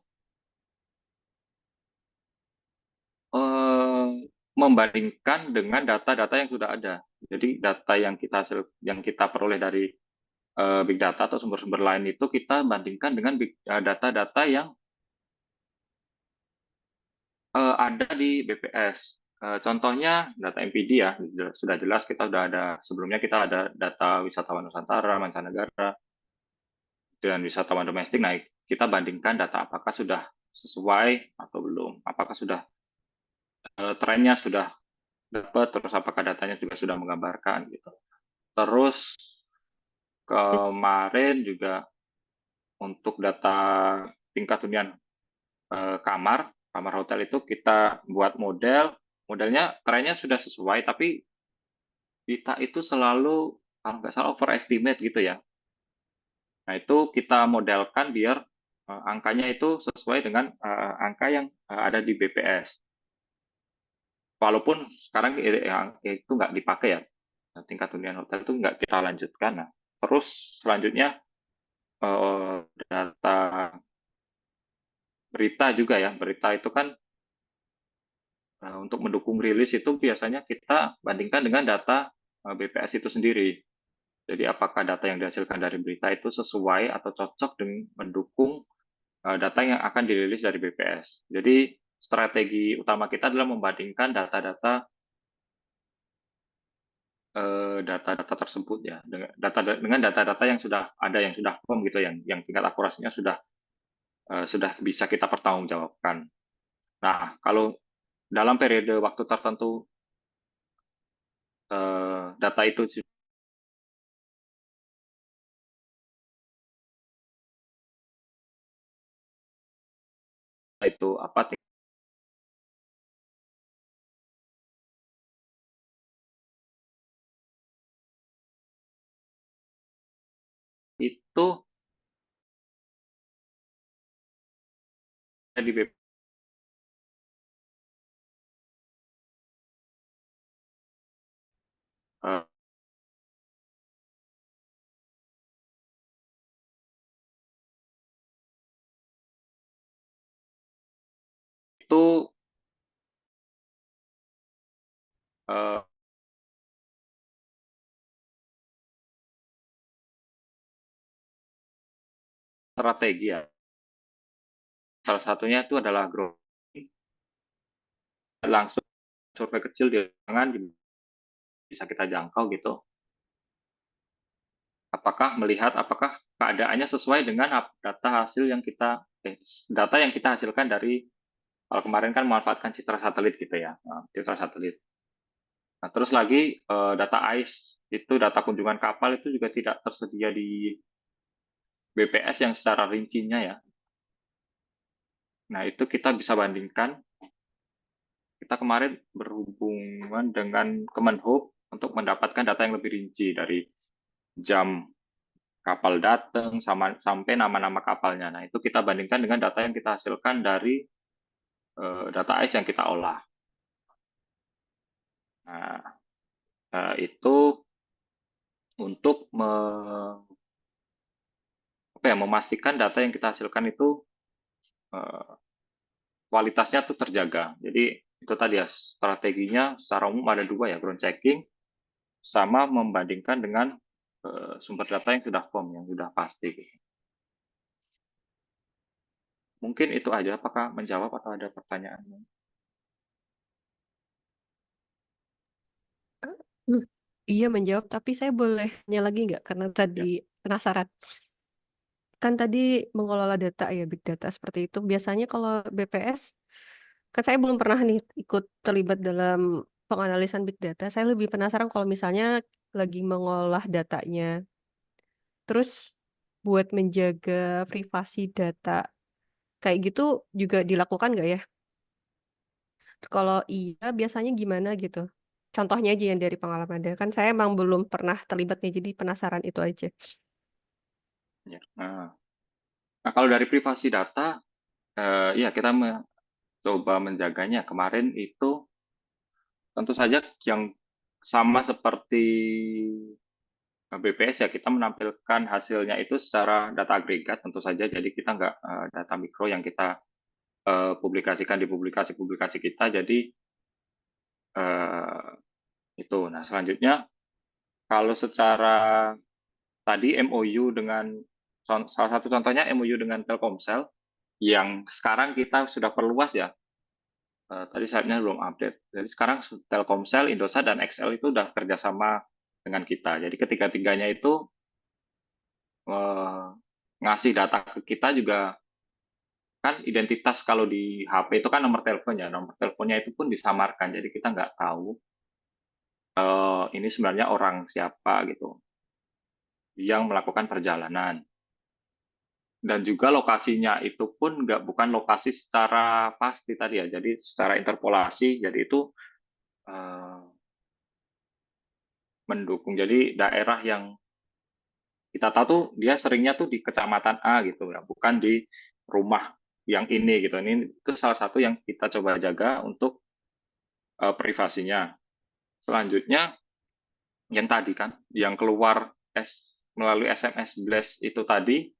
Speaker 2: membandingkan dengan data-data yang sudah ada. Jadi data yang kita peroleh dari big data atau sumber-sumber lain itu kita bandingkan dengan data-data yang ada di BPS. Contohnya data MPD ya, sudah jelas kita sudah ada, sebelumnya kita ada data wisatawan Nusantara, mancanegara, dan wisatawan domestik. Nah, kita bandingkan data apakah sudah sesuai atau belum, apakah sudah trennya sudah dapat, terus apakah datanya juga sudah menggambarkan gitu. Terus kemarin juga untuk data tingkat hunian kamar hotel itu kita buat modelnya trennya sudah sesuai, tapi kita itu selalu kalau nggak salah overestimate gitu ya. Nah, itu kita modelkan biar angkanya itu sesuai dengan angka yang ada di BPS. Walaupun sekarang itu nggak dipakai ya, tingkat hunian hotel itu nggak kita lanjutkan. Nah, terus selanjutnya data berita juga ya, berita itu kan untuk mendukung rilis itu biasanya kita bandingkan dengan data BPS itu sendiri. Jadi apakah data yang dihasilkan dari berita itu sesuai atau cocok dengan mendukung data yang akan dirilis dari BPS. Jadi strategi utama kita adalah membandingkan data-data tersebut ya dengan data-data yang sudah ada, yang sudah firm gitu, yang tingkat akurasinya sudah bisa kita pertanggungjawabkan. Nah, kalau dalam periode waktu tertentu data itu apa itu di BP itu strategi ya. Salah satunya itu adalah growth. Langsung survei kecil di lapangan bisa kita jangkau gitu. Apakah keadaannya sesuai dengan data hasil yang data yang kita hasilkan dari kalau kemarin kan memanfaatkan citra satelit gitu ya, citra satelit. Nah, terus lagi data AIS itu data kunjungan kapal itu juga tidak tersedia di BPS yang secara rincinya ya. Nah, itu kita bisa bandingkan. Kita kemarin berhubungan dengan Kemenhub untuk mendapatkan data yang lebih rinci dari jam kapal datang sampai nama-nama kapalnya. Nah, itu kita bandingkan dengan data yang kita hasilkan dari data AIS yang kita olah. Nah, itu untuk memastikan data yang kita hasilkan itu kualitasnya tuh terjaga. Jadi itu tadi ya, strateginya secara umum ada dua ya, ground checking sama membandingkan dengan sumber data yang sudah firm, yang sudah pasti. Mungkin itu aja, apakah menjawab atau ada pertanyaan?
Speaker 6: Iya menjawab, tapi saya boleh nanya lagi nggak? Karena tadi penasaran. Kan tadi mengelola data ya, big data seperti itu. Biasanya kalau BPS, kan saya belum pernah nih ikut terlibat dalam penganalisan big data, saya lebih penasaran kalau misalnya lagi mengolah datanya, terus buat menjaga privasi data kayak gitu juga dilakukan nggak ya? Kalau iya, biasanya gimana gitu? Contohnya aja yang dari pengalaman Anda. Kan saya emang belum pernah terlibat nih, jadi penasaran itu aja.
Speaker 2: Ya. Nah, kalau dari privasi data, ya kita coba menjaganya. Kemarin itu tentu saja yang sama seperti BPS ya, kita menampilkan hasilnya itu secara data agregat tentu saja. Jadi kita nggak data mikro yang kita publikasikan di publikasi-publikasi kita. Jadi itu. Nah, selanjutnya kalau secara tadi MOU dengan salah satu contohnya MOU dengan Telkomsel yang sekarang kita sudah perluas ya. Tadi saatnya belum update. Jadi sekarang Telkomsel, Indosat, dan XL itu udah kerjasama dengan kita. Jadi ketiga-tiganya itu ngasih data ke kita juga, kan identitas kalau di HP itu kan nomor teleponnya. Nomor teleponnya itu pun disamarkan. Jadi kita nggak tahu ini sebenarnya orang siapa gitu yang melakukan perjalanan. Dan juga lokasinya itu pun bukan lokasi secara pasti tadi ya, jadi secara interpolasi, jadi itu mendukung. Jadi daerah yang kita tahu tuh dia seringnya tuh di kecamatan A gitu ya, bukan di rumah yang ini gitu. Ini itu salah satu yang kita coba jaga untuk privasinya. Selanjutnya yang tadi kan, yang keluar melalui SMS blast itu tadi,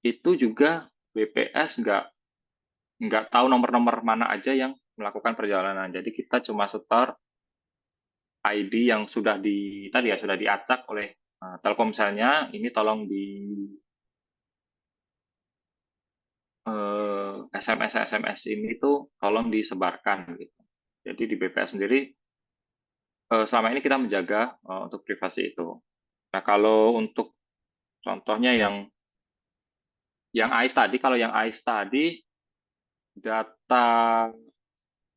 Speaker 2: itu juga BPS nggak tahu nomor-nomor mana aja yang melakukan perjalanan. Jadi kita cuma setor ID yang sudah tadi ya sudah diacak oleh Telkomselnya. Ini tolong di SMS ini tuh tolong disebarkan gitu. Jadi di BPS sendiri selama ini kita menjaga untuk privasi itu. Nah, kalau untuk contohnya yang AIS tadi, kalau yang AIS tadi data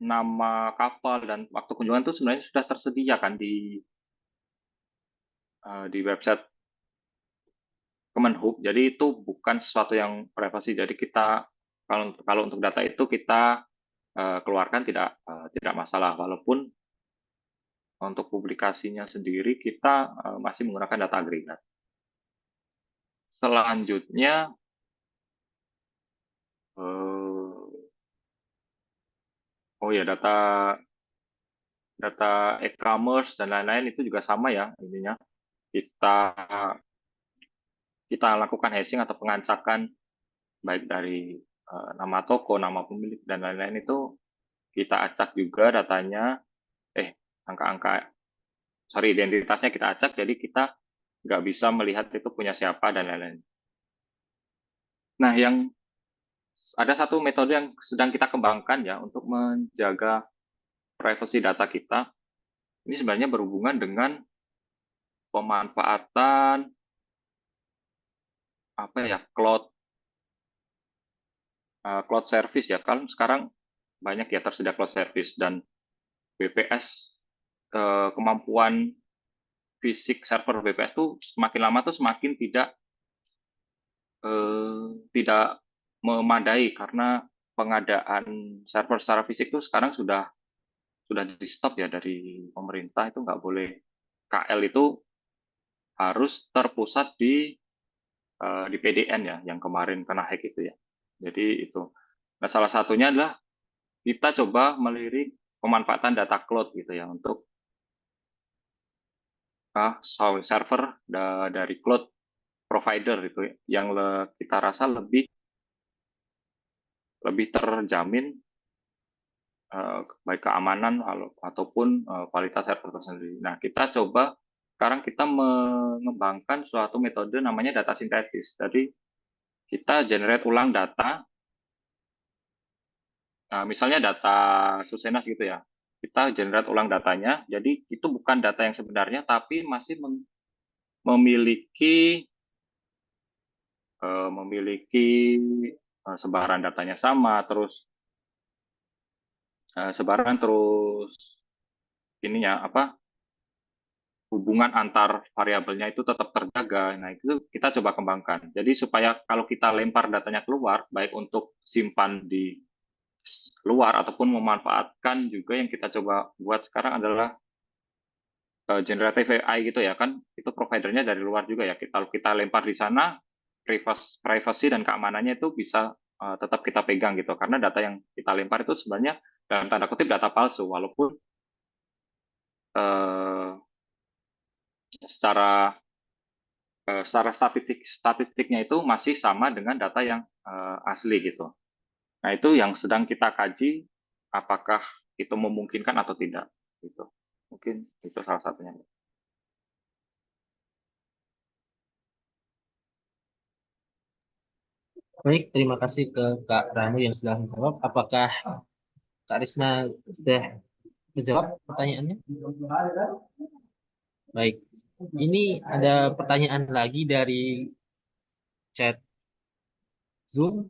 Speaker 2: nama kapal dan waktu kunjungan itu sebenarnya sudah tersedia kan di website Kemenhub. Jadi itu bukan sesuatu yang privasi. Jadi kita kalau untuk data itu kita keluarkan tidak masalah. Walaupun untuk publikasinya sendiri kita masih menggunakan data agregat. Selanjutnya data e-commerce dan lain-lain itu juga sama ya ininya. Kita lakukan hashing atau pengacakan baik dari nama toko, nama pemilik dan lain-lain itu kita acak juga datanya, identitasnya kita acak, jadi kita nggak bisa melihat itu punya siapa dan lain-lain. Nah, ada satu metode yang sedang kita kembangkan ya untuk menjaga privasi data kita. Ini sebenarnya berhubungan dengan pemanfaatan cloud service ya. Kan sekarang banyak ya tersedia cloud service, dan BPS kemampuan fisik server BPS tuh semakin lama tuh semakin tidak memadai, karena pengadaan server secara fisik tuh sekarang sudah di stop ya dari pemerintah. Itu nggak boleh, KL itu harus terpusat di PDN ya, yang kemarin kena hack itu ya. Jadi itu. Nah, salah satunya adalah kita coba melirik pemanfaatan data cloud gitu ya untuk server dari cloud provider itu yang kita rasa lebih terjamin baik keamanan ataupun kualitas server tersendiri. Nah, kita coba sekarang kita mengembangkan suatu metode namanya data sintetis. Jadi kita generate ulang data, misalnya data Susenas gitu ya. Kita generate ulang datanya, jadi itu bukan data yang sebenarnya, tapi masih memiliki sebaran datanya sama, terus sebaran, terus ininya apa, hubungan antar variabelnya itu tetap terjaga. Nah, itu kita coba kembangkan. Jadi supaya kalau kita lempar datanya keluar, baik untuk simpan di luar ataupun memanfaatkan, juga yang kita coba buat sekarang adalah generative AI gitu ya kan, itu providernya dari luar juga ya. Kalau kita lempar di sana, privacy dan keamanannya itu bisa tetap kita pegang gitu, karena data yang kita lempar itu sebenarnya dalam tanda kutip data palsu, walaupun uh, secara secara statistiknya itu masih sama dengan data yang asli gitu. Nah, itu yang sedang kita kaji, apakah itu memungkinkan atau tidak gitu. Mungkin itu salah satunya.
Speaker 4: Baik, terima kasih ke Kak Ranu yang sudah menjawab. Apakah Kak Risma sudah menjawab pertanyaannya? Baik, ini ada pertanyaan lagi dari chat Zoom.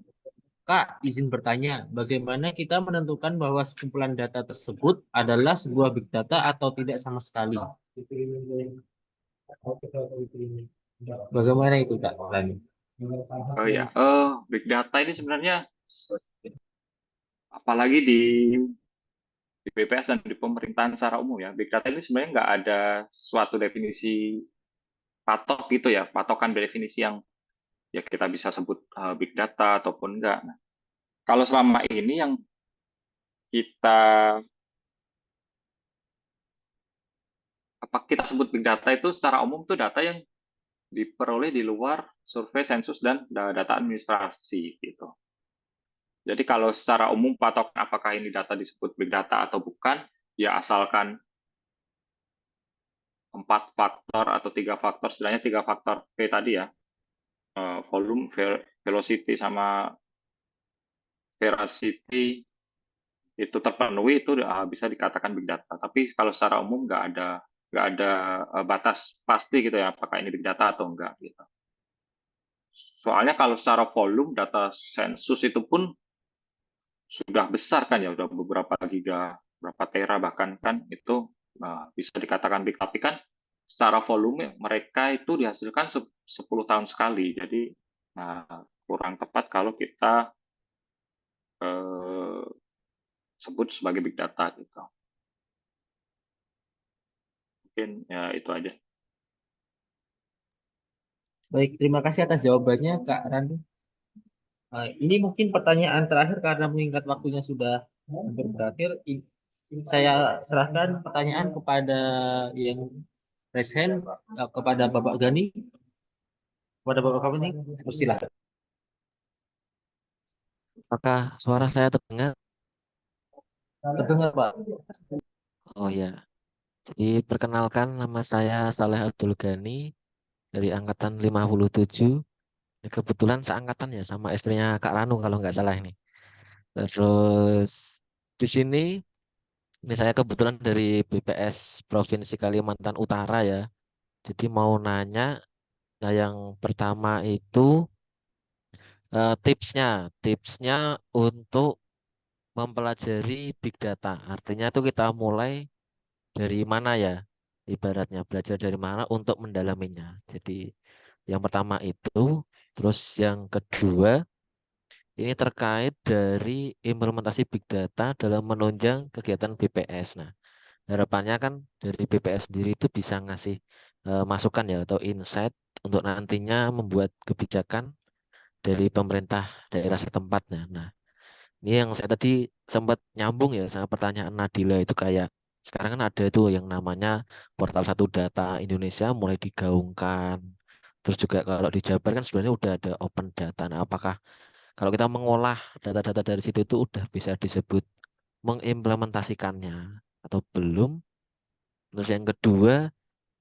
Speaker 4: Kak, izin bertanya, bagaimana kita menentukan bahwa sekumpulan data tersebut adalah sebuah big data atau tidak sama sekali? Bagaimana itu, Kak Ranu?
Speaker 2: Oh ya, big data ini sebenarnya, apalagi di BPS dan di pemerintahan secara umum ya, big data ini sebenarnya nggak ada suatu definisi patok gitu ya, patokan definisi yang ya kita bisa sebut big data ataupun enggak. Nah, kalau selama ini yang kita kita sebut big data itu secara umum tuh data yang diperoleh di luar survei, sensus, dan data administrasi gitu. Jadi kalau secara umum patok apakah ini data disebut big data atau bukan, ya asalkan 4 faktor atau 3 faktor, setidaknya 3 faktor V tadi ya, volume, velocity, sama veracity itu terpenuhi, itu bisa dikatakan big data. Tapi kalau secara umum nggak ada batas pasti gitu ya, apakah ini big data atau enggak gitu. Soalnya kalau secara volume data sensus itu pun sudah besar kan ya, udah beberapa giga, berapa tera bahkan kan, itu bisa dikatakan big. Tapi kan secara volume mereka itu dihasilkan 10 tahun sekali. Jadi kurang tepat kalau kita sebut sebagai big data gitu. Mungkin ya itu aja.
Speaker 4: Baik, terima kasih atas jawabannya, Kak Ranu. Ini mungkin pertanyaan terakhir karena mengingat waktunya sudah hampir berakhir. Saya serahkan pertanyaan kepada yang present, kepada Bapak Gani. Kepada Bapak Gani, persilakan.
Speaker 7: Apakah suara saya terdengar?
Speaker 4: Terdengar, Pak.
Speaker 7: Oh ya, jadi perkenalkan, nama saya Saleh Abdul Ghani dari angkatan 57. Kebetulan seangkatan ya sama istrinya Kak Ranu kalau nggak salah ini. Terus di sini ini saya kebetulan dari BPS Provinsi Kalimantan Utara ya. Jadi mau nanya, nah yang pertama itu tipsnya untuk mempelajari big data. Artinya itu kita mulai dari mana ya? Ibaratnya belajar dari mana untuk mendalaminya. Jadi yang pertama itu, terus yang kedua ini terkait dari implementasi big data dalam menunjang kegiatan BPS. Nah, harapannya kan dari BPS sendiri itu bisa ngasih masukan ya atau insight untuk nantinya membuat kebijakan dari pemerintah daerah setempatnya. Nah, ini yang saya tadi sempat nyambung ya sama pertanyaan Nadila, itu kayak sekarang kan ada itu yang namanya portal satu data Indonesia mulai digaungkan. Terus juga kalau di Jabar kan sebenarnya udah ada open data. Nah, apakah kalau kita mengolah data-data dari situ itu udah bisa disebut mengimplementasikannya atau belum? Terus yang kedua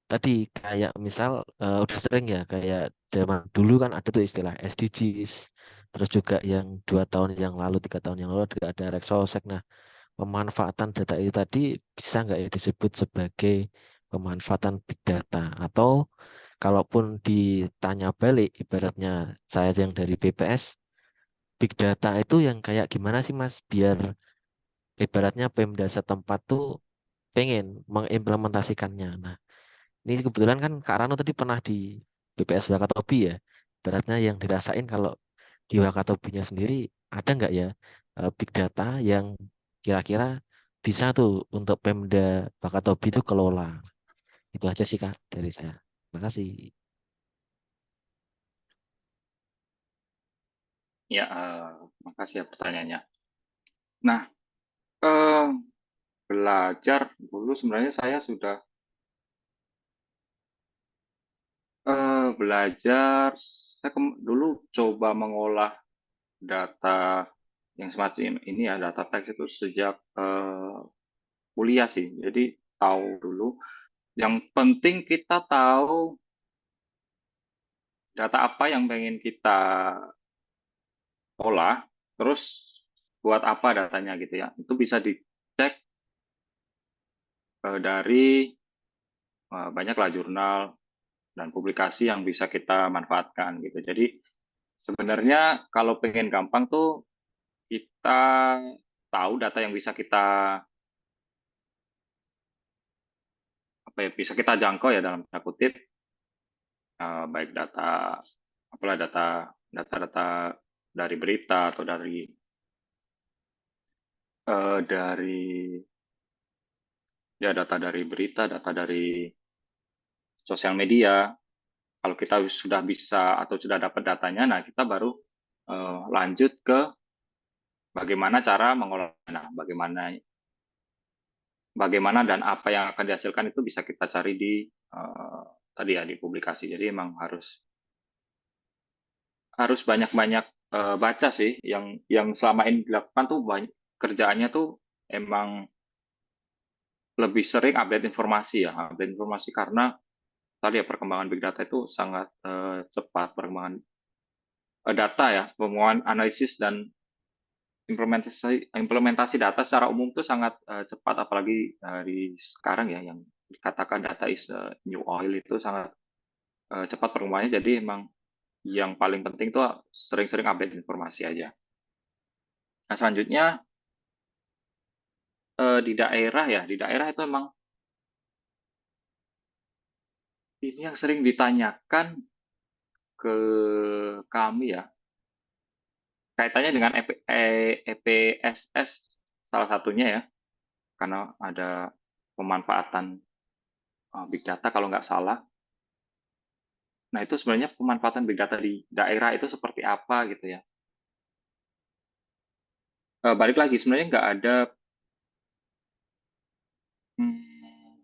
Speaker 7: tadi kayak misal udah sering ya kayak zaman dulu kan ada tuh istilah SDGs. Terus juga yang 2 tahun yang lalu, 3 tahun yang lalu juga ada Rexosec. Nah, pemanfaatan data itu tadi bisa nggak ya disebut sebagai pemanfaatan big data? Atau kalaupun ditanya balik, ibaratnya saya yang dari BPS, big data itu yang kayak gimana sih Mas biar ibaratnya Pemda setempat tuh pengen mengimplementasikannya. Nah, ini kebetulan kan Kak Rano tadi pernah di BPS Wakatobi ya. Ibaratnya yang dirasain kalau di Wakatobinya sendiri ada nggak ya big data yang kira-kira bisa tuh untuk Pemda Wakatobi itu kelola. Itu aja sih Kak dari saya. Makasih.
Speaker 2: Ya, makasih ya pertanyaannya. Nah, eh, belajar dulu sebenarnya saya sudah belajar, saya dulu coba mengolah data yang semacam ini ya, data teks itu sejak kuliah sih. Jadi tahu dulu, yang penting kita tahu data apa yang pengen kita olah, terus buat apa datanya gitu ya. Itu bisa dicek dari banyaklah jurnal dan publikasi yang bisa kita manfaatkan gitu. Jadi sebenarnya kalau pengen gampang tuh kita tahu data yang bisa kita bisa kita jangkau ya dalam tanda kutip, baik data apalah data dari berita atau dari ya data dari berita, data dari sosial media. Kalau kita sudah bisa atau sudah dapat datanya, nah kita baru lanjut ke bagaimana cara mengolahnya. Nah, bagaimana dan apa yang akan dihasilkan itu bisa kita cari di tadi ya di publikasi. Jadi emang harus banyak-banyak baca sih. Yang selama ini dilakukan tuh kerjaannya tuh emang lebih sering update informasi ya, update informasi karena tadi ya perkembangan big data itu sangat cepat, perkembangan data ya, pemuatan analisis dan implementasi data secara umum itu sangat cepat, apalagi di sekarang ya yang dikatakan data is new oil itu sangat cepat perkembangannya. Jadi emang yang paling penting itu sering-sering update informasi aja. Nah selanjutnya di daerah itu emang ini yang sering ditanyakan ke kami ya, kaitannya dengan EPSS salah satunya ya, karena ada pemanfaatan big data kalau nggak salah. Nah itu sebenarnya pemanfaatan big data di daerah itu seperti apa gitu ya. Balik lagi sebenarnya nggak ada hmm,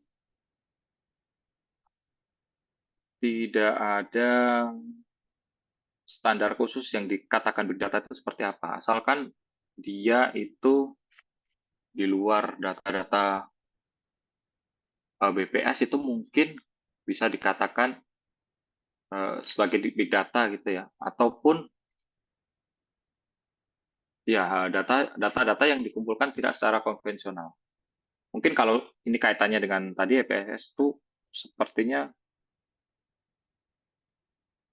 Speaker 2: tidak ada standar khusus yang dikatakan big data itu seperti apa. Asalkan dia itu di luar data-data BPS itu mungkin bisa dikatakan sebagai big data gitu ya, ataupun ya data-data yang dikumpulkan tidak secara konvensional. Mungkin kalau ini kaitannya dengan tadi EPS itu sepertinya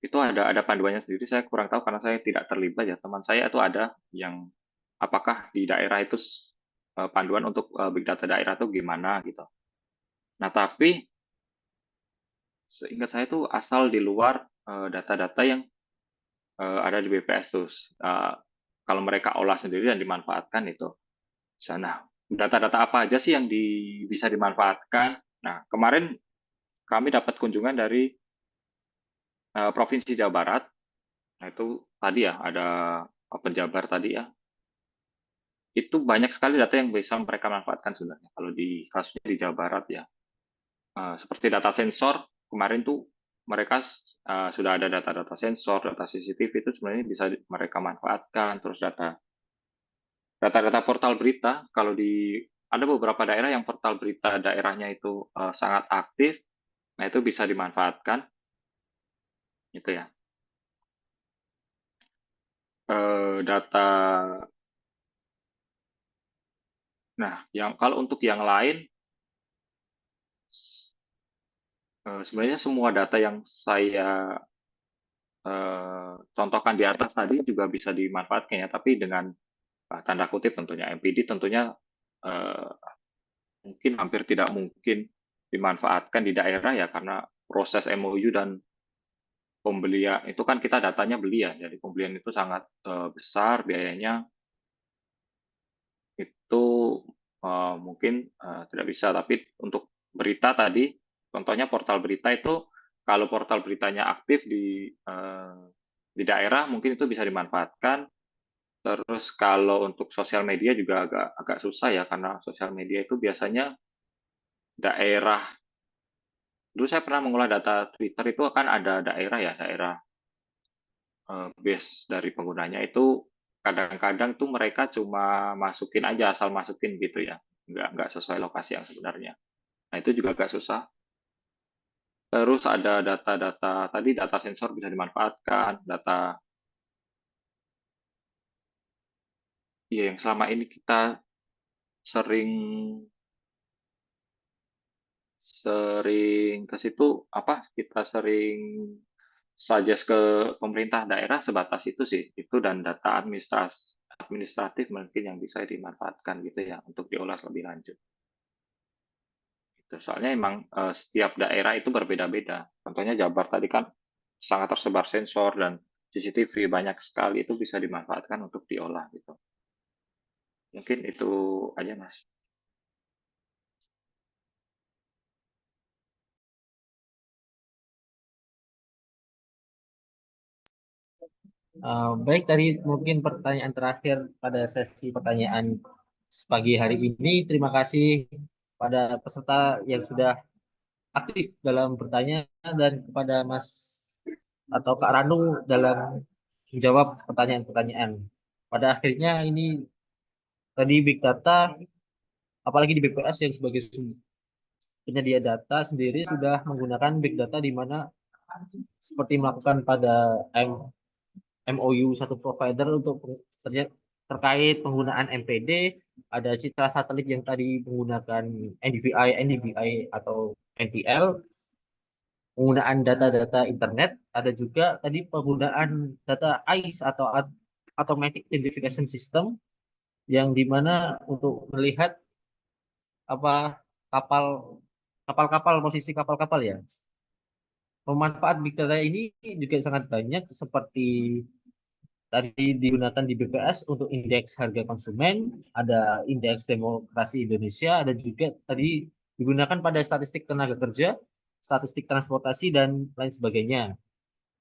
Speaker 2: itu ada panduannya sendiri. Saya kurang tahu karena saya tidak terlibat ya. Teman saya itu ada yang apakah di daerah itu panduan untuk big data daerah itu gimana gitu. Nah tapi seingat saya itu asal di luar data-data yang ada di BPS tuh. Kalau mereka olah sendiri dan dimanfaatkan itu. Nah, data-data apa aja sih yang bisa dimanfaatkan? Nah, kemarin kami dapat kunjungan dari Provinsi Jawa Barat. Nah, itu tadi ya, ada penjabar tadi ya. Itu banyak sekali data yang bisa mereka manfaatkan sebenarnya. Kalau di kasusnya di Jawa Barat ya. Seperti data sensor, kemarin tuh mereka sudah ada data-data sensor, data CCTV itu sebenarnya bisa mereka manfaatkan. Terus data-data portal berita, kalau ada beberapa daerah yang portal berita daerahnya itu sangat aktif, nah itu bisa dimanfaatkan, gitu ya. Data, nah kalau untuk yang lain, sebenarnya semua data yang saya contohkan di atas tadi juga bisa dimanfaatkan ya, tapi dengan tanda kutip tentunya MPD tentunya mungkin hampir tidak mungkin dimanfaatkan di daerah ya, karena proses MOU dan pembelian itu kan kita datanya beli ya, jadi pembelian itu sangat besar biayanya, itu mungkin tidak bisa. Tapi untuk berita tadi, contohnya portal berita itu, kalau portal beritanya aktif di daerah mungkin itu bisa dimanfaatkan. Terus kalau untuk sosial media juga agak susah ya, karena sosial media itu biasanya daerah. Dulu saya pernah mengolah data Twitter, itu akan ada daerah ya, daerah base dari penggunanya itu kadang-kadang tuh mereka cuma masukin aja, asal masukin gitu ya, nggak sesuai lokasi yang sebenarnya. Nah itu juga agak susah. Terus ada data-data tadi, data sensor bisa dimanfaatkan, data ya yang selama ini kita sering ke situ, kita sering suggest ke pemerintah daerah sebatas itu sih, itu dan data administratif mungkin yang bisa dimanfaatkan gitu ya untuk diolah lebih lanjut. Gitu. Soalnya emang setiap daerah itu berbeda-beda. Contohnya Jabar tadi kan sangat tersebar sensor dan CCTV banyak sekali, itu bisa dimanfaatkan untuk diolah gitu. Mungkin itu aja Mas.
Speaker 4: Baik, tadi mungkin pertanyaan terakhir pada sesi pertanyaan pagi hari ini. Terima kasih pada peserta yang sudah aktif dalam bertanya dan kepada Mas atau Kak Ranu dalam menjawab pertanyaan-pertanyaan. Pada akhirnya ini tadi Big Data, apalagi di BPS yang sebagai penyedia data sendiri sudah menggunakan Big Data di mana seperti melakukan pada MOU satu provider untuk terkait penggunaan MPD, ada citra satelit yang tadi menggunakan NDVI atau NTL, penggunaan data-data internet, ada juga tadi penggunaan data AIS atau Automatic Identification System, yang dimana untuk melihat posisi kapal-kapal ya. Pemanfaat Big Data ini juga sangat banyak, seperti tadi digunakan di BPS untuk indeks harga konsumen, ada indeks demokrasi Indonesia, ada juga tadi digunakan pada statistik tenaga kerja, statistik transportasi, dan lain sebagainya.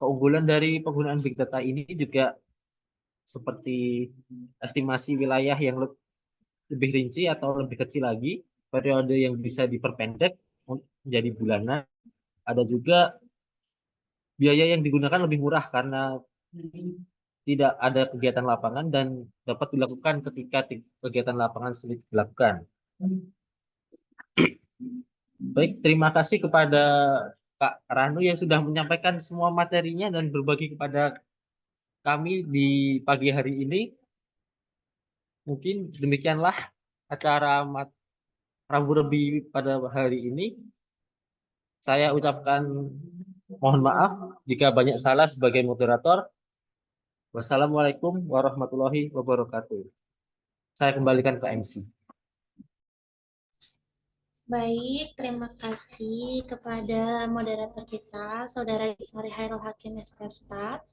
Speaker 4: Keunggulan dari penggunaan Big Data ini juga seperti estimasi wilayah yang lebih rinci atau lebih kecil lagi, periode yang bisa diperpendek menjadi bulanan, ada juga biaya yang digunakan lebih murah karena tidak ada kegiatan lapangan dan dapat dilakukan ketika kegiatan lapangan sulit dilakukan. Baik, terima kasih kepada Kak Ranu yang sudah menyampaikan semua materinya dan berbagi kepada kami di pagi hari ini. Mungkin demikianlah acara Rabu Rebi pada hari ini. Saya ucapkan mohon maaf jika banyak salah sebagai moderator. Wassalamualaikum warahmatullahi wabarakatuh. Saya kembalikan ke MC.
Speaker 1: Baik, terima kasih kepada moderator kita, Saudara Ismari Hairul Hakim SPStat.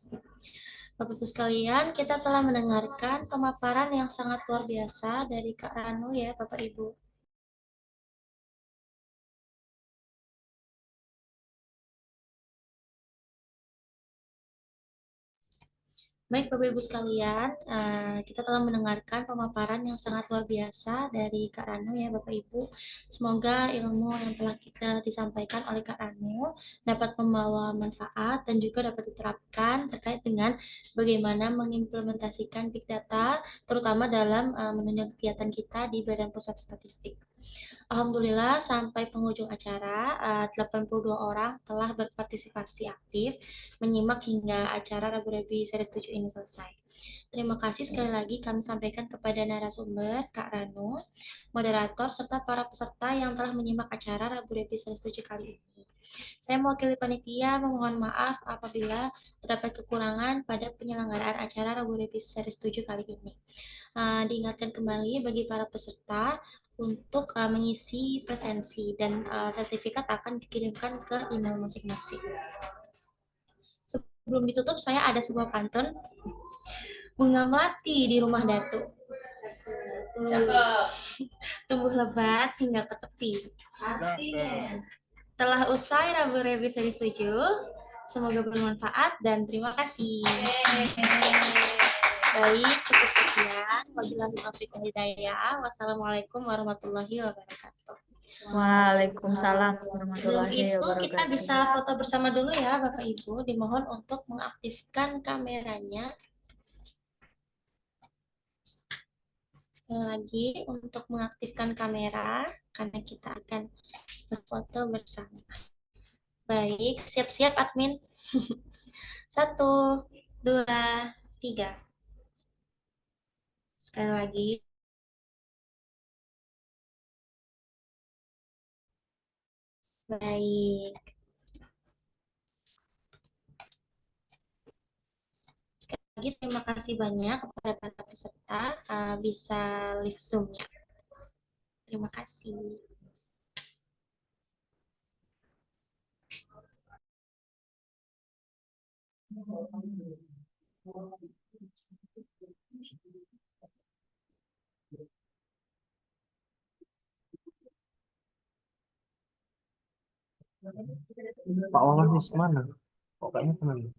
Speaker 1: Bapak Ibu sekalian, kita telah mendengarkan pemaparan yang sangat luar biasa dari Kak Ranu ya, Bapak Ibu. Baik Bapak Ibu sekalian, kita telah mendengarkan pemaparan yang sangat luar biasa dari Kak Ranu ya Bapak Ibu. Semoga ilmu yang telah kita disampaikan oleh Kak Ranu dapat membawa manfaat dan juga dapat diterapkan terkait dengan bagaimana mengimplementasikan Big Data, terutama dalam menunjang kegiatan kita di Badan Pusat Statistik. Alhamdulillah sampai penghujung acara 82 orang telah berpartisipasi aktif menyimak hingga acara Rabu-Rabi seri 7 ini selesai. Terima kasih sekali lagi kami sampaikan kepada narasumber Kak Ranu, moderator serta para peserta yang telah menyimak acara Rabu-Rabi seri 7 kali ini. Saya mewakili panitia memohon maaf apabila terdapat kekurangan pada penyelenggaraan acara Rabu Revisi Seri 7 kali ini. Diingatkan kembali bagi para peserta untuk mengisi presensi dan sertifikat akan dikirimkan ke email masing-masing. Sebelum ditutup, saya ada sebuah pantun. Bunga melati di rumah Datu. Tumbuh lebat hingga ke tepi. Telah usai Rabu Revisi Seri 7. Semoga bermanfaat dan terima kasih. Baik, cukup sekian. Wabillahi taufiq wal hidayah. Wassalamualaikum warahmatullahi wabarakatuh.
Speaker 3: Waalaikumsalam
Speaker 1: Sebelum
Speaker 3: warahmatullahi
Speaker 1: itu kita
Speaker 3: wabarakatuh.
Speaker 1: bisa foto bersama dulu ya Bapak Ibu. Dimohon untuk mengaktifkan kameranya. Sekali lagi untuk mengaktifkan kamera karena kita akan berfoto bersama. Baik, siap-siap admin. 1, 2, 3. Sekali lagi. Baik. Sekali lagi terima kasih banyak kepada para peserta. Bisa live Zoom-nya. Terima kasih.
Speaker 4: Pak Wawan di mana? Kok kayaknya kemana?